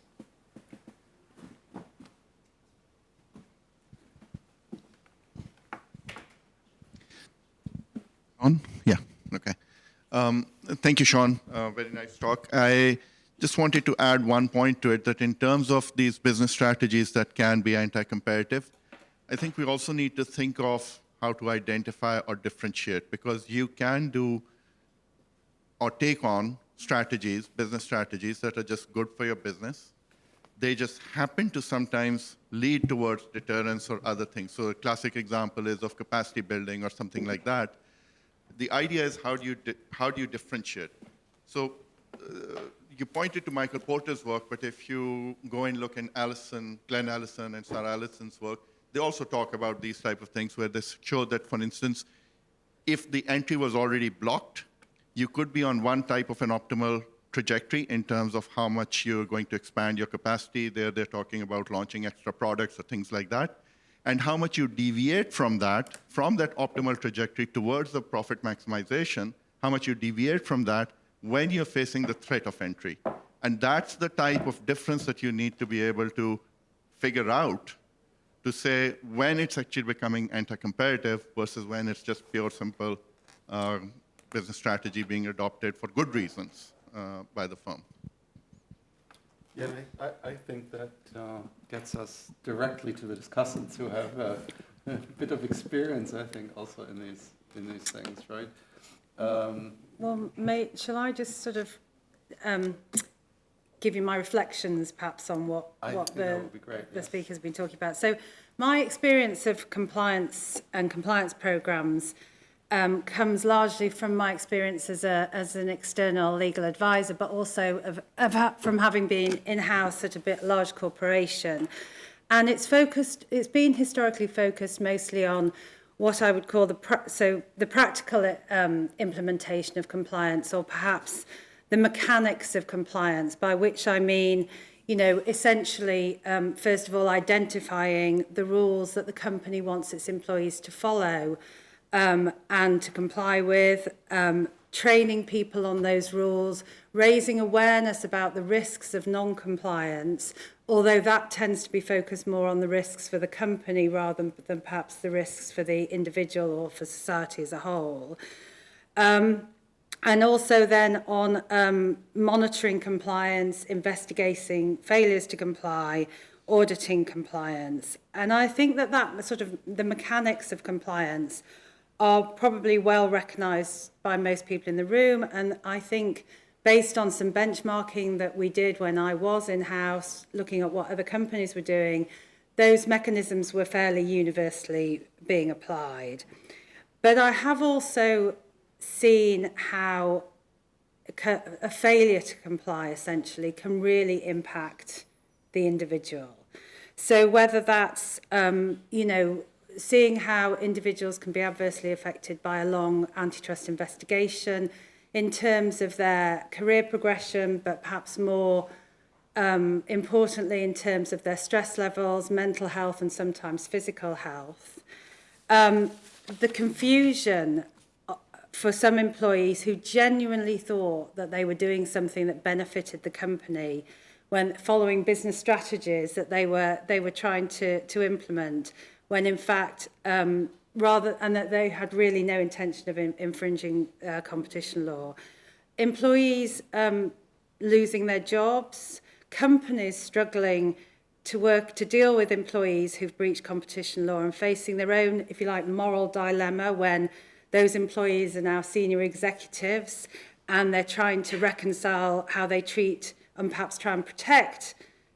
On? Yeah, okay. Thank you, Sean. Very nice talk. I just wanted to add one point to it, that in terms of these business strategies that can be anti-competitive, I think we also need to think of how to identify or differentiate, because you can do or take on strategies, business strategies that are just good for your business. They just happen to sometimes lead towards deterrence or other things. So a classic example is of capacity building or something like that. The idea is how do you differentiate? So you pointed to Michael Porter's work, but if you go and look in Glenn Allison and Sarah Allison's work, they also talk about these type of things where they show that, for instance, if the entry was already blocked, you could be on one type of an optimal trajectory in terms of how much you're going to expand your capacity. They're talking about launching extra products or things like that. And how much you deviate from that optimal trajectory towards the profit maximization, how much you deviate from that when you're facing the threat of entry. And that's the type of difference that you need to be able to figure out to say when it's actually becoming anti-competitive versus when it's just pure, simple business strategy being adopted for good reasons by the firm. Yeah, I think that gets us directly to the discussants who have a bit of experience, I think, also in these things, right? Well, shall I just sort of give you my reflections, perhaps, on what the speaker's been talking about? So my experience of compliance and compliance programs comes largely from my experience as an external legal advisor, but also from having been in-house at a bit large corporation. And it's been historically focused mostly on what I would call the practical implementation of compliance, or perhaps the mechanics of compliance, by which I mean, essentially, first of all, identifying the rules that the company wants its employees to follow and to comply with, training people on those rules, raising awareness about the risks of non-compliance, although that tends to be focused more on the risks for the company rather than perhaps the risks for the individual or for society as a whole. And also then on monitoring compliance, investigating failures to comply, auditing compliance. And I think that sort of the mechanics of compliance are probably well recognised by most people in the room. And I think based on some benchmarking that we did when I was in-house, looking at what other companies were doing, those mechanisms were fairly universally being applied. But I have also seen how a failure to comply essentially can really impact the individual. So whether that's, seeing how individuals can be adversely affected by a long antitrust investigation in terms of their career progression, but perhaps more importantly in terms of their stress levels, mental health, and sometimes physical health. The confusion for some employees who genuinely thought that they were doing something that benefited the company when following business strategies that they were trying to implement, when in fact and that they had really no intention of infringing competition law. Employees losing their jobs, companies struggling to deal with employees who've breached competition law and facing their own, if you like, moral dilemma when those employees are now senior executives and they're trying to reconcile how they treat and perhaps try and protect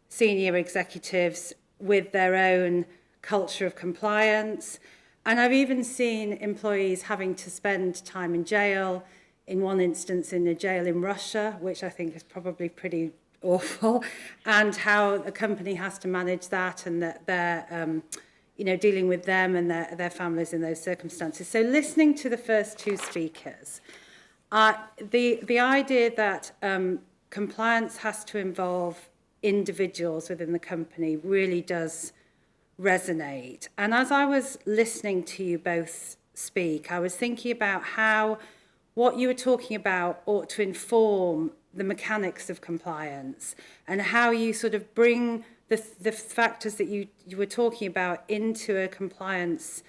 senior executives with their own culture of compliance. And I've even seen employees having to spend time in jail, in one instance in a jail in Russia, which I think is probably pretty awful, and how a company has to manage that and that they're dealing with them and their families in those circumstances. So listening to the first two speakers, the idea that compliance has to involve individuals within the company really does resonate. And as I was listening to you both speak, I was thinking about how what you were talking about ought to inform the mechanics of compliance and how you sort of bring the factors that you were talking about into a compliance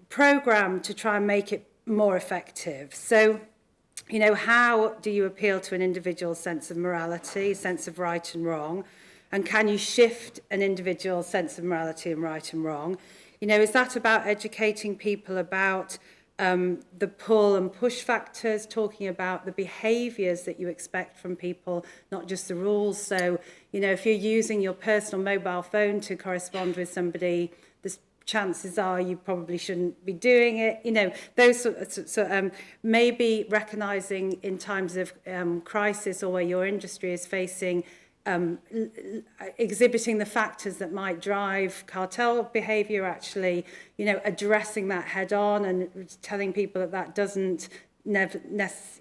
program to try and make it more effective. So, how do you appeal to an individual's sense of morality, sense of right and wrong? And can you shift an individual's sense of morality and right and wrong? Is that about educating people about the pull and push factors, talking about the behaviours that you expect from people, not just the rules? So, if you're using your personal mobile phone to correspond with somebody, the chances are you probably shouldn't be doing it. Those maybe recognising in times of crisis or where your industry is facing exhibiting the factors that might drive cartel behaviour, actually, addressing that head on and telling people that doesn't nevertheless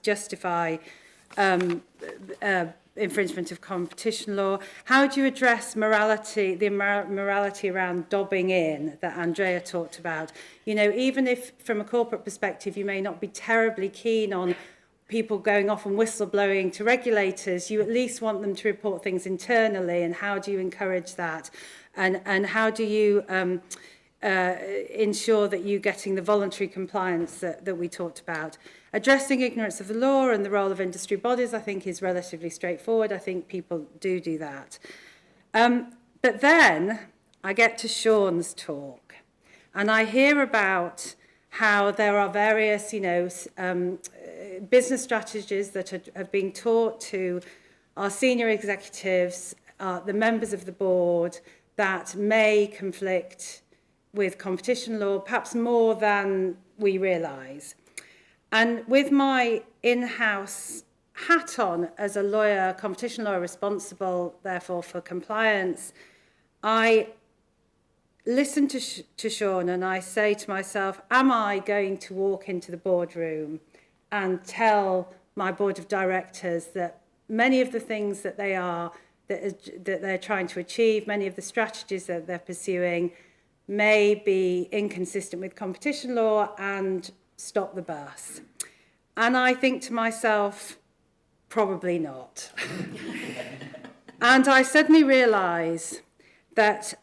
justify infringement of competition law. How do you address morality, the morality around dobbing in that Andrea talked about? Even if from a corporate perspective you may not be terribly keen on people going off and whistleblowing to regulators, you at least want them to report things internally, and how do you encourage that? And how do you ensure that you're getting the voluntary compliance that we talked about? Addressing ignorance of the law and the role of industry bodies, I think, is relatively straightforward. I think people do that. But then I get to Sean's talk, and I hear about how there are various, business strategies that are being taught to our senior executives, the members of the board, that may conflict with competition law, perhaps more than we realise. And with my in-house hat on as a lawyer, competition lawyer responsible, therefore, for compliance, I listen to Sean and I say to myself, am I going to walk into the boardroom and tell my board of directors that many of the things that they're trying to achieve, many of the strategies that they're pursuing may be inconsistent with competition law and stop the bus? And I think to myself, probably not. And I suddenly realise that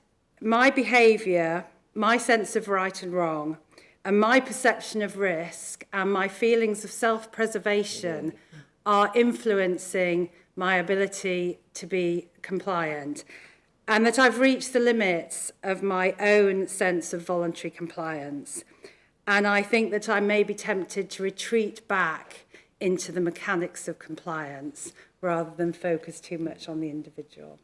my behaviour, my sense of right and wrong, and my perception of risk and my feelings of self-preservation are influencing my ability to be compliant, and that I've reached the limits of my own sense of voluntary compliance. And I think that I may be tempted to retreat back into the mechanics of compliance rather than focus too much on the individual.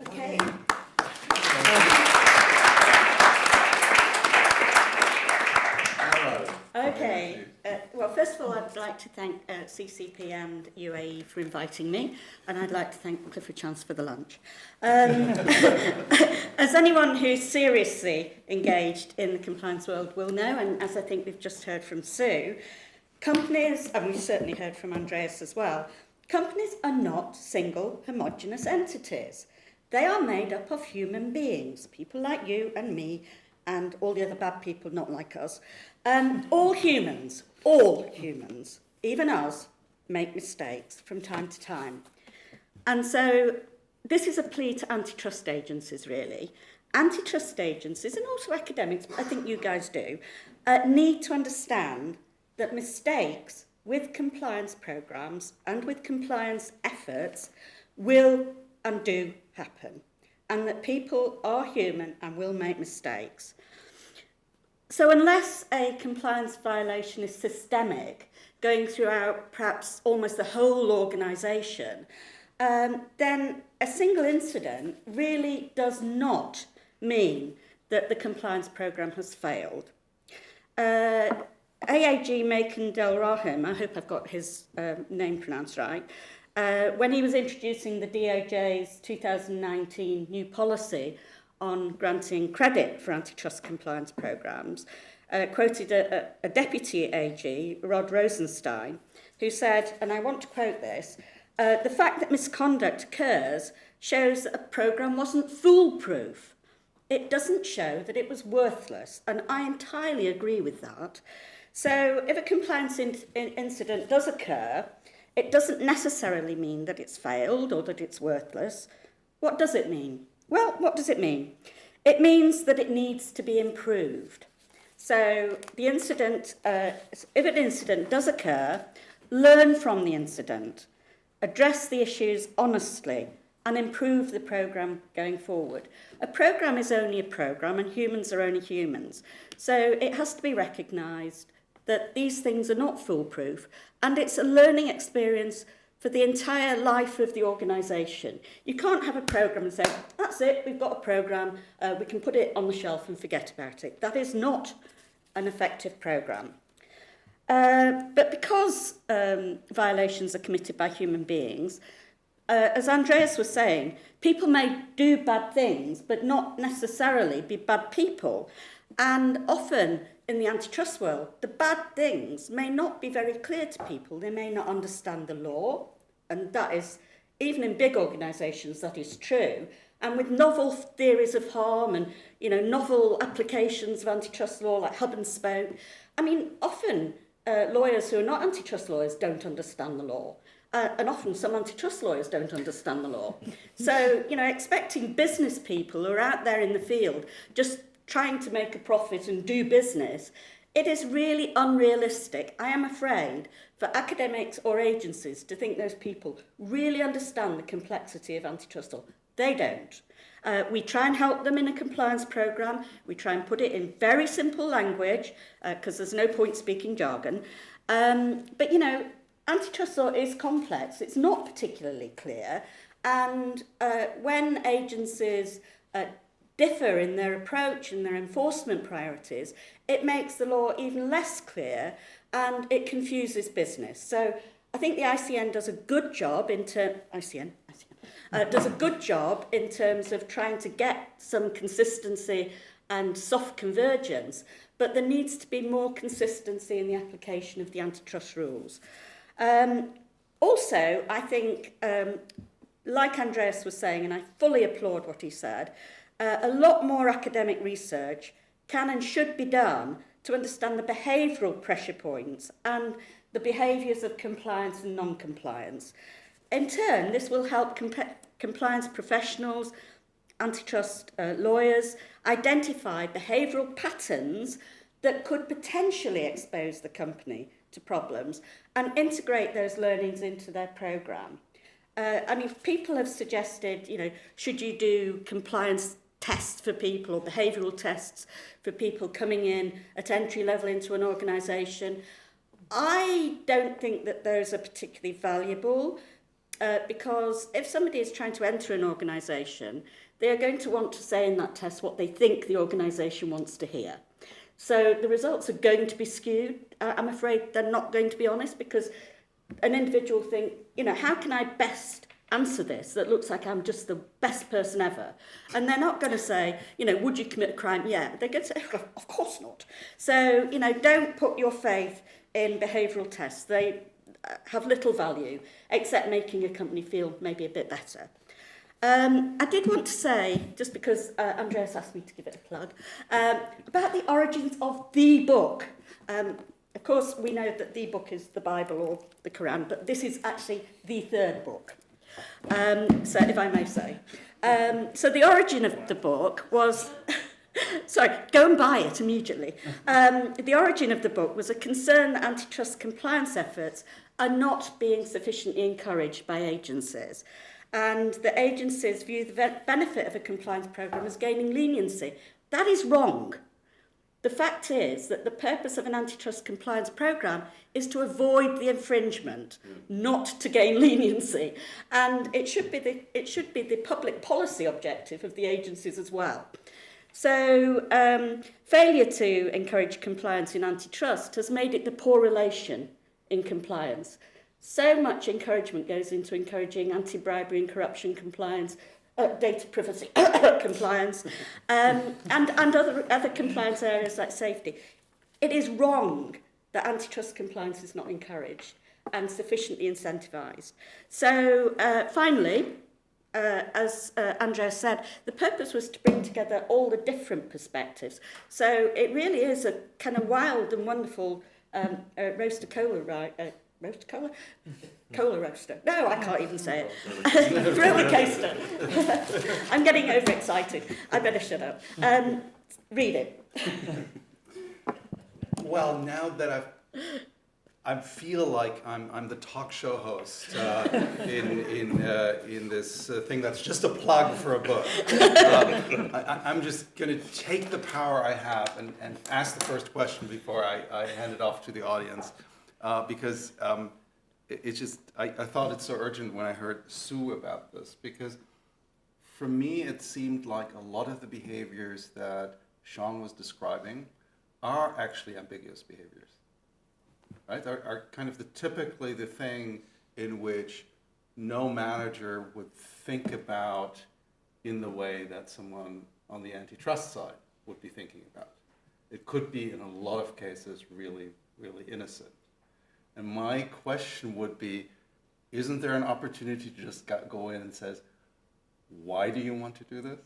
Okay. Okay. Well, first of all, I'd like to thank CCP and UAE for inviting me, and I'd like to thank Clifford Chance for the lunch. As anyone who's seriously engaged in the compliance world will know, and as I think we've just heard from Sue, companies, and we certainly heard from Andreas as well, companies are not single homogeneous entities. They are made up of human beings, people like you and me and all the other bad people not like us. All humans, even us, make mistakes from time to time. And so this is a plea to antitrust agencies, really. Antitrust agencies, and also academics, I think you guys do, need to understand that mistakes with compliance programs and with compliance efforts will and do happen, and that people are human and will make mistakes. So unless a compliance violation is systemic, going throughout perhaps almost the whole organisation, then a single incident really does not mean that the compliance programme has failed. AAG Macon Del Rahim, I hope I've got his name pronounced right, when he was introducing the DOJ's 2019 new policy on granting credit for antitrust compliance programmes, quoted a deputy AG, Rod Rosenstein, who said, and I want to quote this, the fact that misconduct occurs shows that a programme wasn't foolproof. It doesn't show that it was worthless, and I entirely agree with that. So if a compliance incident does occur, it doesn't necessarily mean that it's failed or that it's worthless. What does it mean? Well, what does it mean? It means that it needs to be improved. So the incident, if an incident does occur, learn from the incident, address the issues honestly, and improve the programme going forward. A programme is only a programme, and humans are only humans. So it has to be recognised that these things are not foolproof, and it's a learning experience for the entire life of the organisation. You can't have a programme and say, that's it, we've got a programme, we can put it on the shelf and forget about it. That is not an effective programme. But because violations are committed by human beings, as Andreas was saying, people may do bad things, but not necessarily be bad people. And often in the antitrust world, the bad things may not be very clear to people. They may not understand the law, and that is, even in big organisations, that is true. And with novel theories of harm and, novel applications of antitrust law like hub and spoke, I mean, often lawyers who are not antitrust lawyers don't understand the law. And often some antitrust lawyers don't understand the law. So, expecting business people who are out there in the field just trying to make a profit and do business, it is really unrealistic, I am afraid, for academics or agencies to think those people really understand the complexity of antitrust law. They don't. We try and help them in a compliance programme. We try and put it in very simple language, because there's no point speaking jargon. But, antitrust law is complex. It's not particularly clear. And when agencies differ in their approach and their enforcement priorities, it makes the law even less clear and it confuses business. So I think the ICN does a good job in terms of trying to get some consistency and soft convergence, but there needs to be more consistency in the application of the antitrust rules. Also, I think, like Andreas was saying, and I fully applaud what he said, a lot more academic research can and should be done to understand the behavioural pressure points and the behaviours of compliance and non-compliance. In turn, this will help compliance professionals, antitrust lawyers, identify behavioural patterns that could potentially expose the company to problems and integrate those learnings into their programme. People have suggested, should you do compliance tests for people or behavioural tests for people coming in at entry level into an organisation? I don't think that those are particularly valuable because if somebody is trying to enter an organisation, they are going to want to say in that test what they think the organisation wants to hear. So the results are going to be skewed. I'm afraid they're not going to be honest because an individual think, how can I best answer this that looks like I'm just the best person ever? And they're not going to say, would you commit a crime? Yeah, they're going to say, of course not. So, don't put your faith in behavioural tests. They have little value, except making a company feel maybe a bit better. I did want to say, just because Andreas asked me to give it a plug, about the origins of the book. Of course, we know that the book is the Bible or the Quran, but this is actually the third book, so if I may say. So the origin of the book was... Sorry, go and buy it immediately. The origin of the book was a concern that antitrust compliance efforts are not being sufficiently encouraged by agencies. And the agencies view the benefit of a compliance programme as gaining leniency. That is wrong. The fact is that the purpose of an antitrust compliance programme is to avoid the infringement, not to gain leniency. And it should be the public policy objective of the agencies as well. So failure to encourage compliance in antitrust has made it the poor relation in compliance. So much encouragement goes into encouraging anti-bribery and corruption compliance, data privacy compliance, and other compliance areas like safety. It is wrong that antitrust compliance is not encouraged and sufficiently incentivised. So finally, as Andreas said, the purpose was to bring together all the different perspectives. So it really is a kind of wild and wonderful roaster cola, right? Roaster cola? Cola roaster. No, I can't even say it. Roller coaster. I'm getting overexcited. I better shut up. Read it. Well, now that I feel like I'm the talk show host in this thing that's just a plug for a book. I'm just going to take the power I have and ask the first question before I hand it off to the audience, because it's just I thought it's so urgent when I heard Sue about this, because for me it seemed like a lot of the behaviors that Sean was describing are actually ambiguous behaviors. Right, are kind of typically the thing in which no manager would think about in the way that someone on the antitrust side would be thinking about. It could be, in a lot of cases, really, really innocent. And my question would be, isn't there an opportunity to just go in and says, why do you want to do this?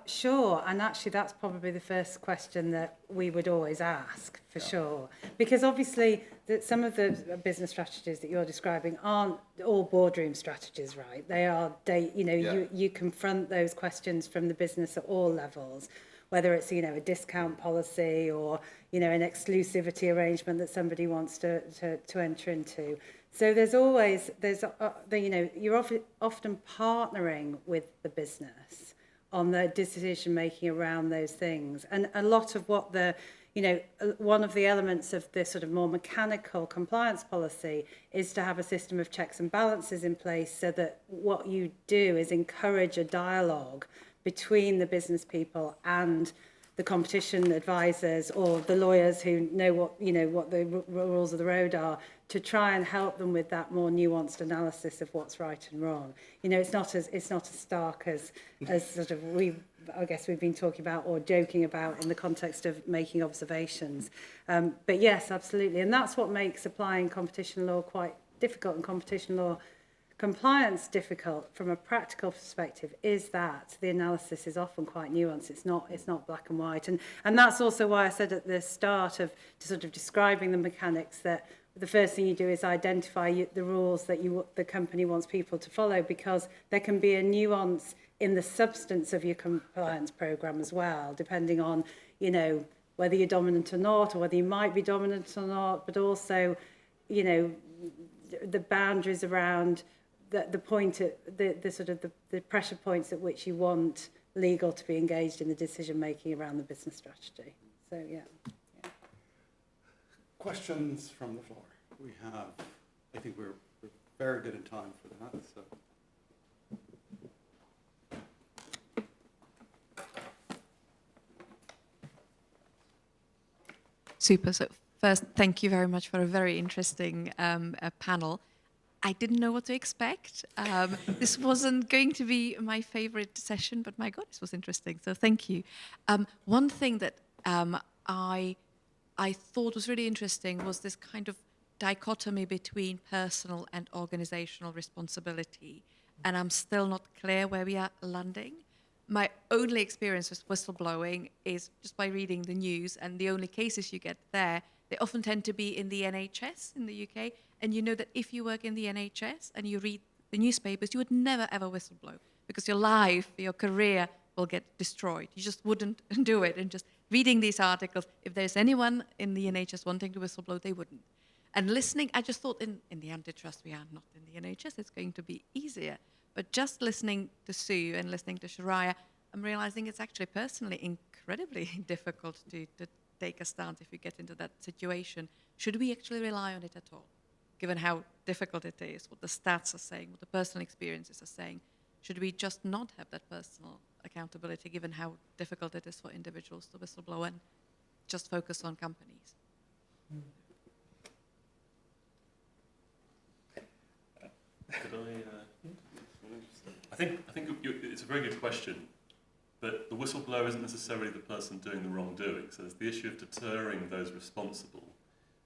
Sure, and actually that's probably the first question that we would always ask, for sure. Because obviously some of the business strategies that you're describing aren't all boardroom strategies, right? They are, you confront those questions from the business at all levels, whether it's, a discount policy or, an exclusivity arrangement that somebody wants to enter into. So you're often partnering with the business on the decision making around those things. And a lot of what one of the elements of this sort of more mechanical compliance policy is to have a system of checks and balances in place so that what you do is encourage a dialogue between the business people and the competition advisors or the lawyers who know what the rules of the road are, to try and help them with that more nuanced analysis of what's right and wrong. It's not as stark as sort of I guess we've been talking about or joking about in the context of making observations. But yes, absolutely, and that's what makes applying competition law quite difficult, and competition law compliance difficult from a practical perspective, is that the analysis is often quite nuanced. It's not black and white, and that's also why I said at the start of sort of describing the mechanics that the first thing you do is identify the rules that the company wants people to follow, because there can be a nuance in the substance of your compliance program as well, depending on whether you're dominant or not, or whether you might be dominant or not, but also the boundaries around the point at the sort of the pressure points at which you want legal to be engaged in the decision making around the business strategy. So yeah. Questions from the floor? I think we're very good in time for that. So. Super. So first, thank you very much for a very interesting panel. I didn't know what to expect. This wasn't going to be my favorite session, but my God, this was interesting. So thank you. One thing that I I thought was really interesting was this kind of dichotomy between personal and organizational responsibility. And I'm still not clear where we are landing. My only experience with whistleblowing is just by reading the news, and the only cases you get there, they often tend to be in the NHS in the UK. And you know that if you work in the NHS and you read the newspapers, you would never ever whistleblow because your life, your career will get destroyed. You just wouldn't do it. And just reading these articles, if there's anyone in the NHS wanting to whistleblow, they wouldn't. And listening, I just thought in the Antitrust, we are not in the NHS, it's going to be easier. But just listening to Sue and listening to Sheheryar, I'm realizing it's actually personally incredibly difficult to take a stance if you get into that situation. Should we actually rely on it at all? Given how difficult it is, what the stats are saying, what the personal experiences are saying, should we just not have that personal accountability given how difficult it is for individuals to whistleblow and just focus on companies? I think it's a very good question, but the whistleblower isn't necessarily the person doing the wrongdoing. So there's the issue of deterring those responsible.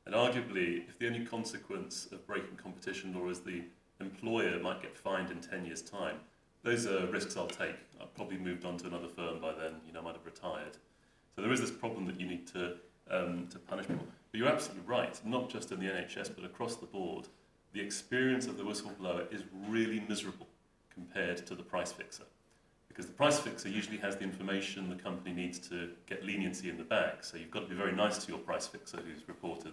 And arguably, if the only consequence of breaking competition law is the employer might get fined in 10 years' time, those are risks I'll take. I've probably moved on to another firm by then, I might have retired. So there is this problem that you need to punish people. But you're absolutely right, not just in the NHS, but across the board. The experience of the whistleblower is really miserable compared to the price fixer. Because the price fixer usually has the information the company needs to get leniency in the bag. So you've got to be very nice to your price fixer who's reported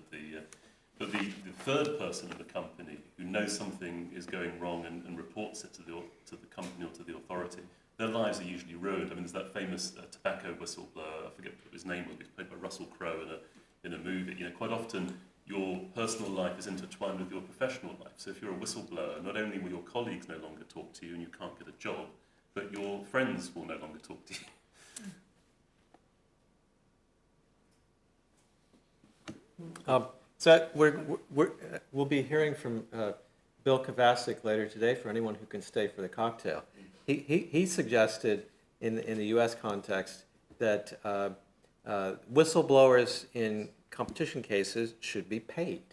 but the third person in the company who knows something is going wrong and reports it to the company or to the authority, their lives are usually ruined. I mean, there's that famous tobacco whistleblower, I forget what his name was, but he's played by Russell Crowe in a movie. Quite often your personal life is intertwined with your professional life. So if you're a whistleblower, not only will your colleagues no longer talk to you and you can't get a job, but your friends will no longer talk to you. So we'll be hearing from Bill Kovacic later today for anyone who can stay for the cocktail. He suggested in the U.S. context that whistleblowers in competition cases should be paid.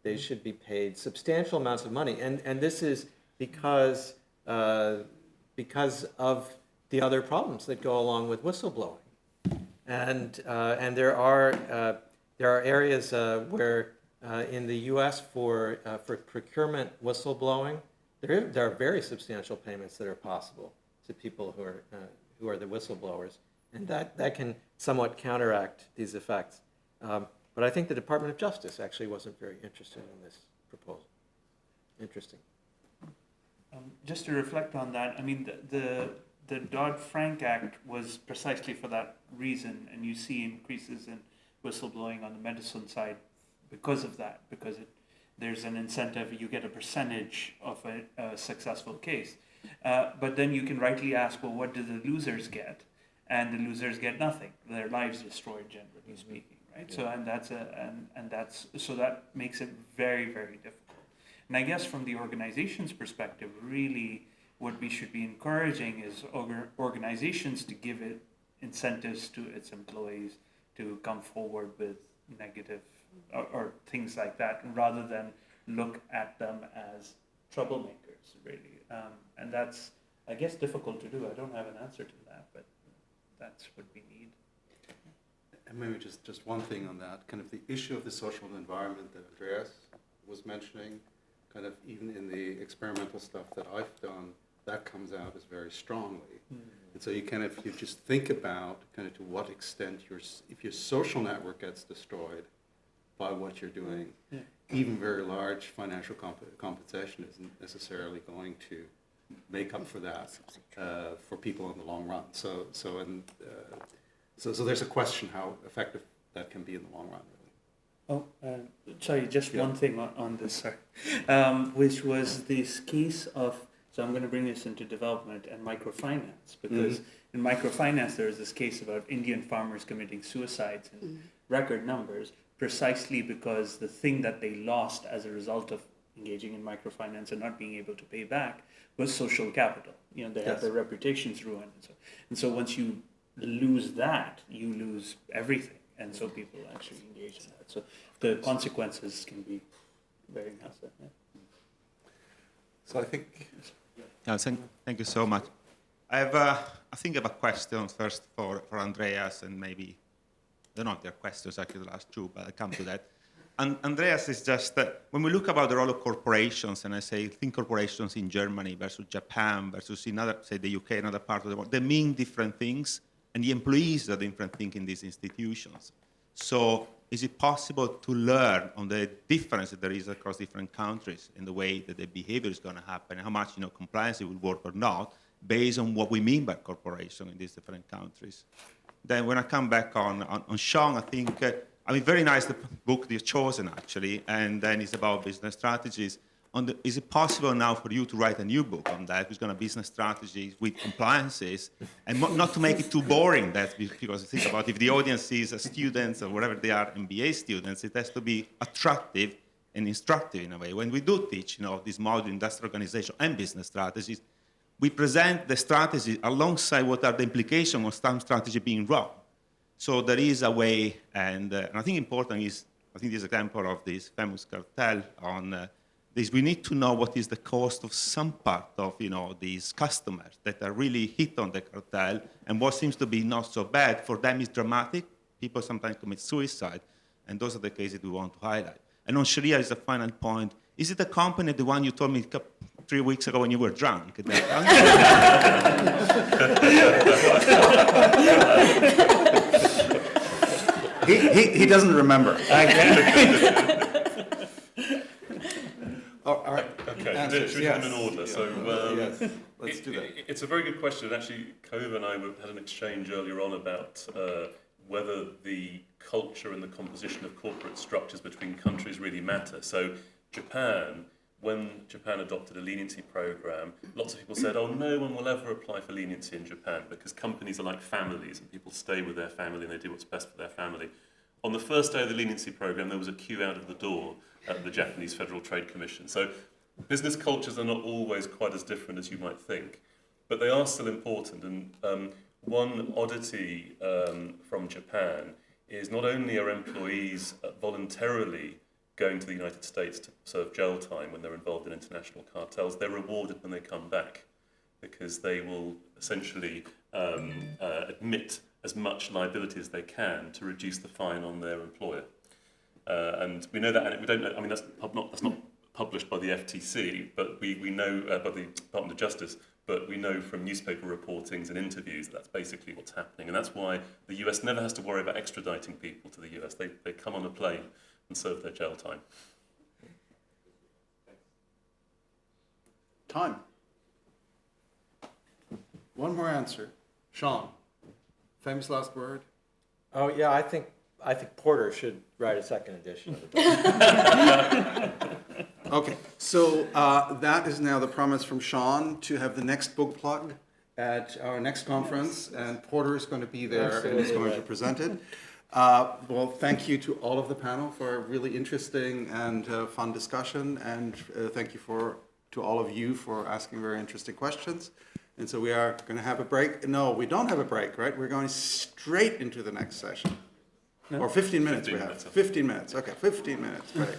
They should be paid substantial amounts of money, and this is because of the other problems that go along with whistleblowing, and there are areas where in the U.S. for procurement whistleblowing, there are very substantial payments that are possible to people who are the whistleblowers, and that can somewhat counteract these effects. But I think the Department of Justice actually wasn't very interested in this proposal. Interesting. Just to reflect on that, I mean, the Dodd-Frank Act was precisely for that reason, and you see increases in whistleblowing on the medicine side because of that, because there's an incentive, you get a percentage of a successful case. But then you can rightly ask, well, what do the losers get? And the losers get nothing. Their lives destroyed, generally speaking, right? Yeah. So that makes it very, very difficult. And I guess from the organization's perspective, really what we should be encouraging is organizations to give it incentives to its employees to come forward with negative or things like that, rather than look at them as troublemakers, really. And that's, I guess, difficult to do. I don't have an answer to that, but that's what we need. And maybe just one thing on that, kind of the issue of the social environment that Andreas was mentioning, kind of even in the experimental stuff that I've done, that comes out as very strongly. And so you just think about kind of to what extent if your social network gets destroyed by what you're doing, even very large financial compensation isn't necessarily going to make up for that for people in the long run. So there's a question how effective that can be in the long run, really. Sorry, just one thing on this, which was this case of, so I'm going to bring this into development and microfinance, because in microfinance there is this case about Indian farmers committing suicides in record numbers, precisely because the thing that they lost as a result of engaging in microfinance and not being able to pay back was social capital. They had their reputations ruined. And so once you lose that, you lose everything. and so people actually engage in that. So the consequences can be very massive. Yeah. So I think... Thank you so much. I have, I think, I have a question first for Andreas, and maybe, I don't know if there are questions actually the last two, but I'll come to that. And Andreas, is just when we look about the role of corporations, and I say think corporations in Germany versus Japan versus in other, say the UK and other parts of the world, they mean different things, and the employees are different things in these institutions. So is it possible to learn on the difference that there is across different countries in the way that the behavior is going to happen, and how much compliance will work or not, based on what we mean by corporation in these different countries? Then when I come back on Sean, I think, very nice the book you've chosen, actually, and then it's about business strategies. Is it possible now for you to write a new book on that, which is going to business strategies with compliances, and not to make it too boring, because think about if the audience is students or whatever they are, MBA students, it has to be attractive and instructive in a way. When we do teach this module, industrial organization and business strategies, we present the strategy alongside what are the implications of some strategy being wrong. So there is a way, and I think important is, I think this example of this famous cartel on this, we need to know what is the cost of some part of these customers that are really hit on the cartel, and what seems to be not so bad for them is dramatic. People sometimes commit suicide, and those are the cases we want to highlight. And on Sheheryar is a final point. Is it the company, the one you told me 3 weeks ago when you were drunk? He doesn't remember. All right. Okay, should we do them in order? So, yes, let's do that. It's a very good question. Actually, Kova and I had an exchange earlier on about whether the culture and the composition of corporate structures between countries really matter. So, Japan, when Japan adopted a leniency program, lots of people said, oh, no one will ever apply for leniency in Japan because companies are like families and people stay with their family and they do what's best for their family. On the first day of the leniency program, there was a queue out of the door at the Japanese Federal Trade Commission. So business cultures are not always quite as different as you might think, but they are still important. And one oddity from Japan is not only are employees voluntarily going to the United States to serve jail time when they're involved in international cartels, they're rewarded when they come back because they will essentially admit as much liability as they can to reduce the fine on their employer. And we know that, and we don't know, I mean, that's not published by the FTC, but we know, by the Department of Justice, but we know from newspaper reportings and interviews that that's basically what's happening. And that's why the US never has to worry about extraditing people to the US. They come on a plane and serve their jail time. Time. One more answer. Sean, famous last word? Oh, yeah, I think Porter should write a second edition of the book. Okay, so that is now the promise from Sean to have the next book plug at our next conference, and Porter is going to be there and is going to present it. Well, thank you to all of the panel for a really interesting and fun discussion, and thank you to all of you for asking very interesting questions. And so we are going to have a break. No, we don't have a break, right? We're going straight into the next session. No? Or 15 minutes 15 we have. Minutes. 15 minutes. Okay, 15 minutes break.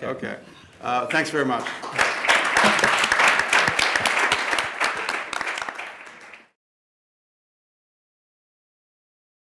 Okay. Thanks very much.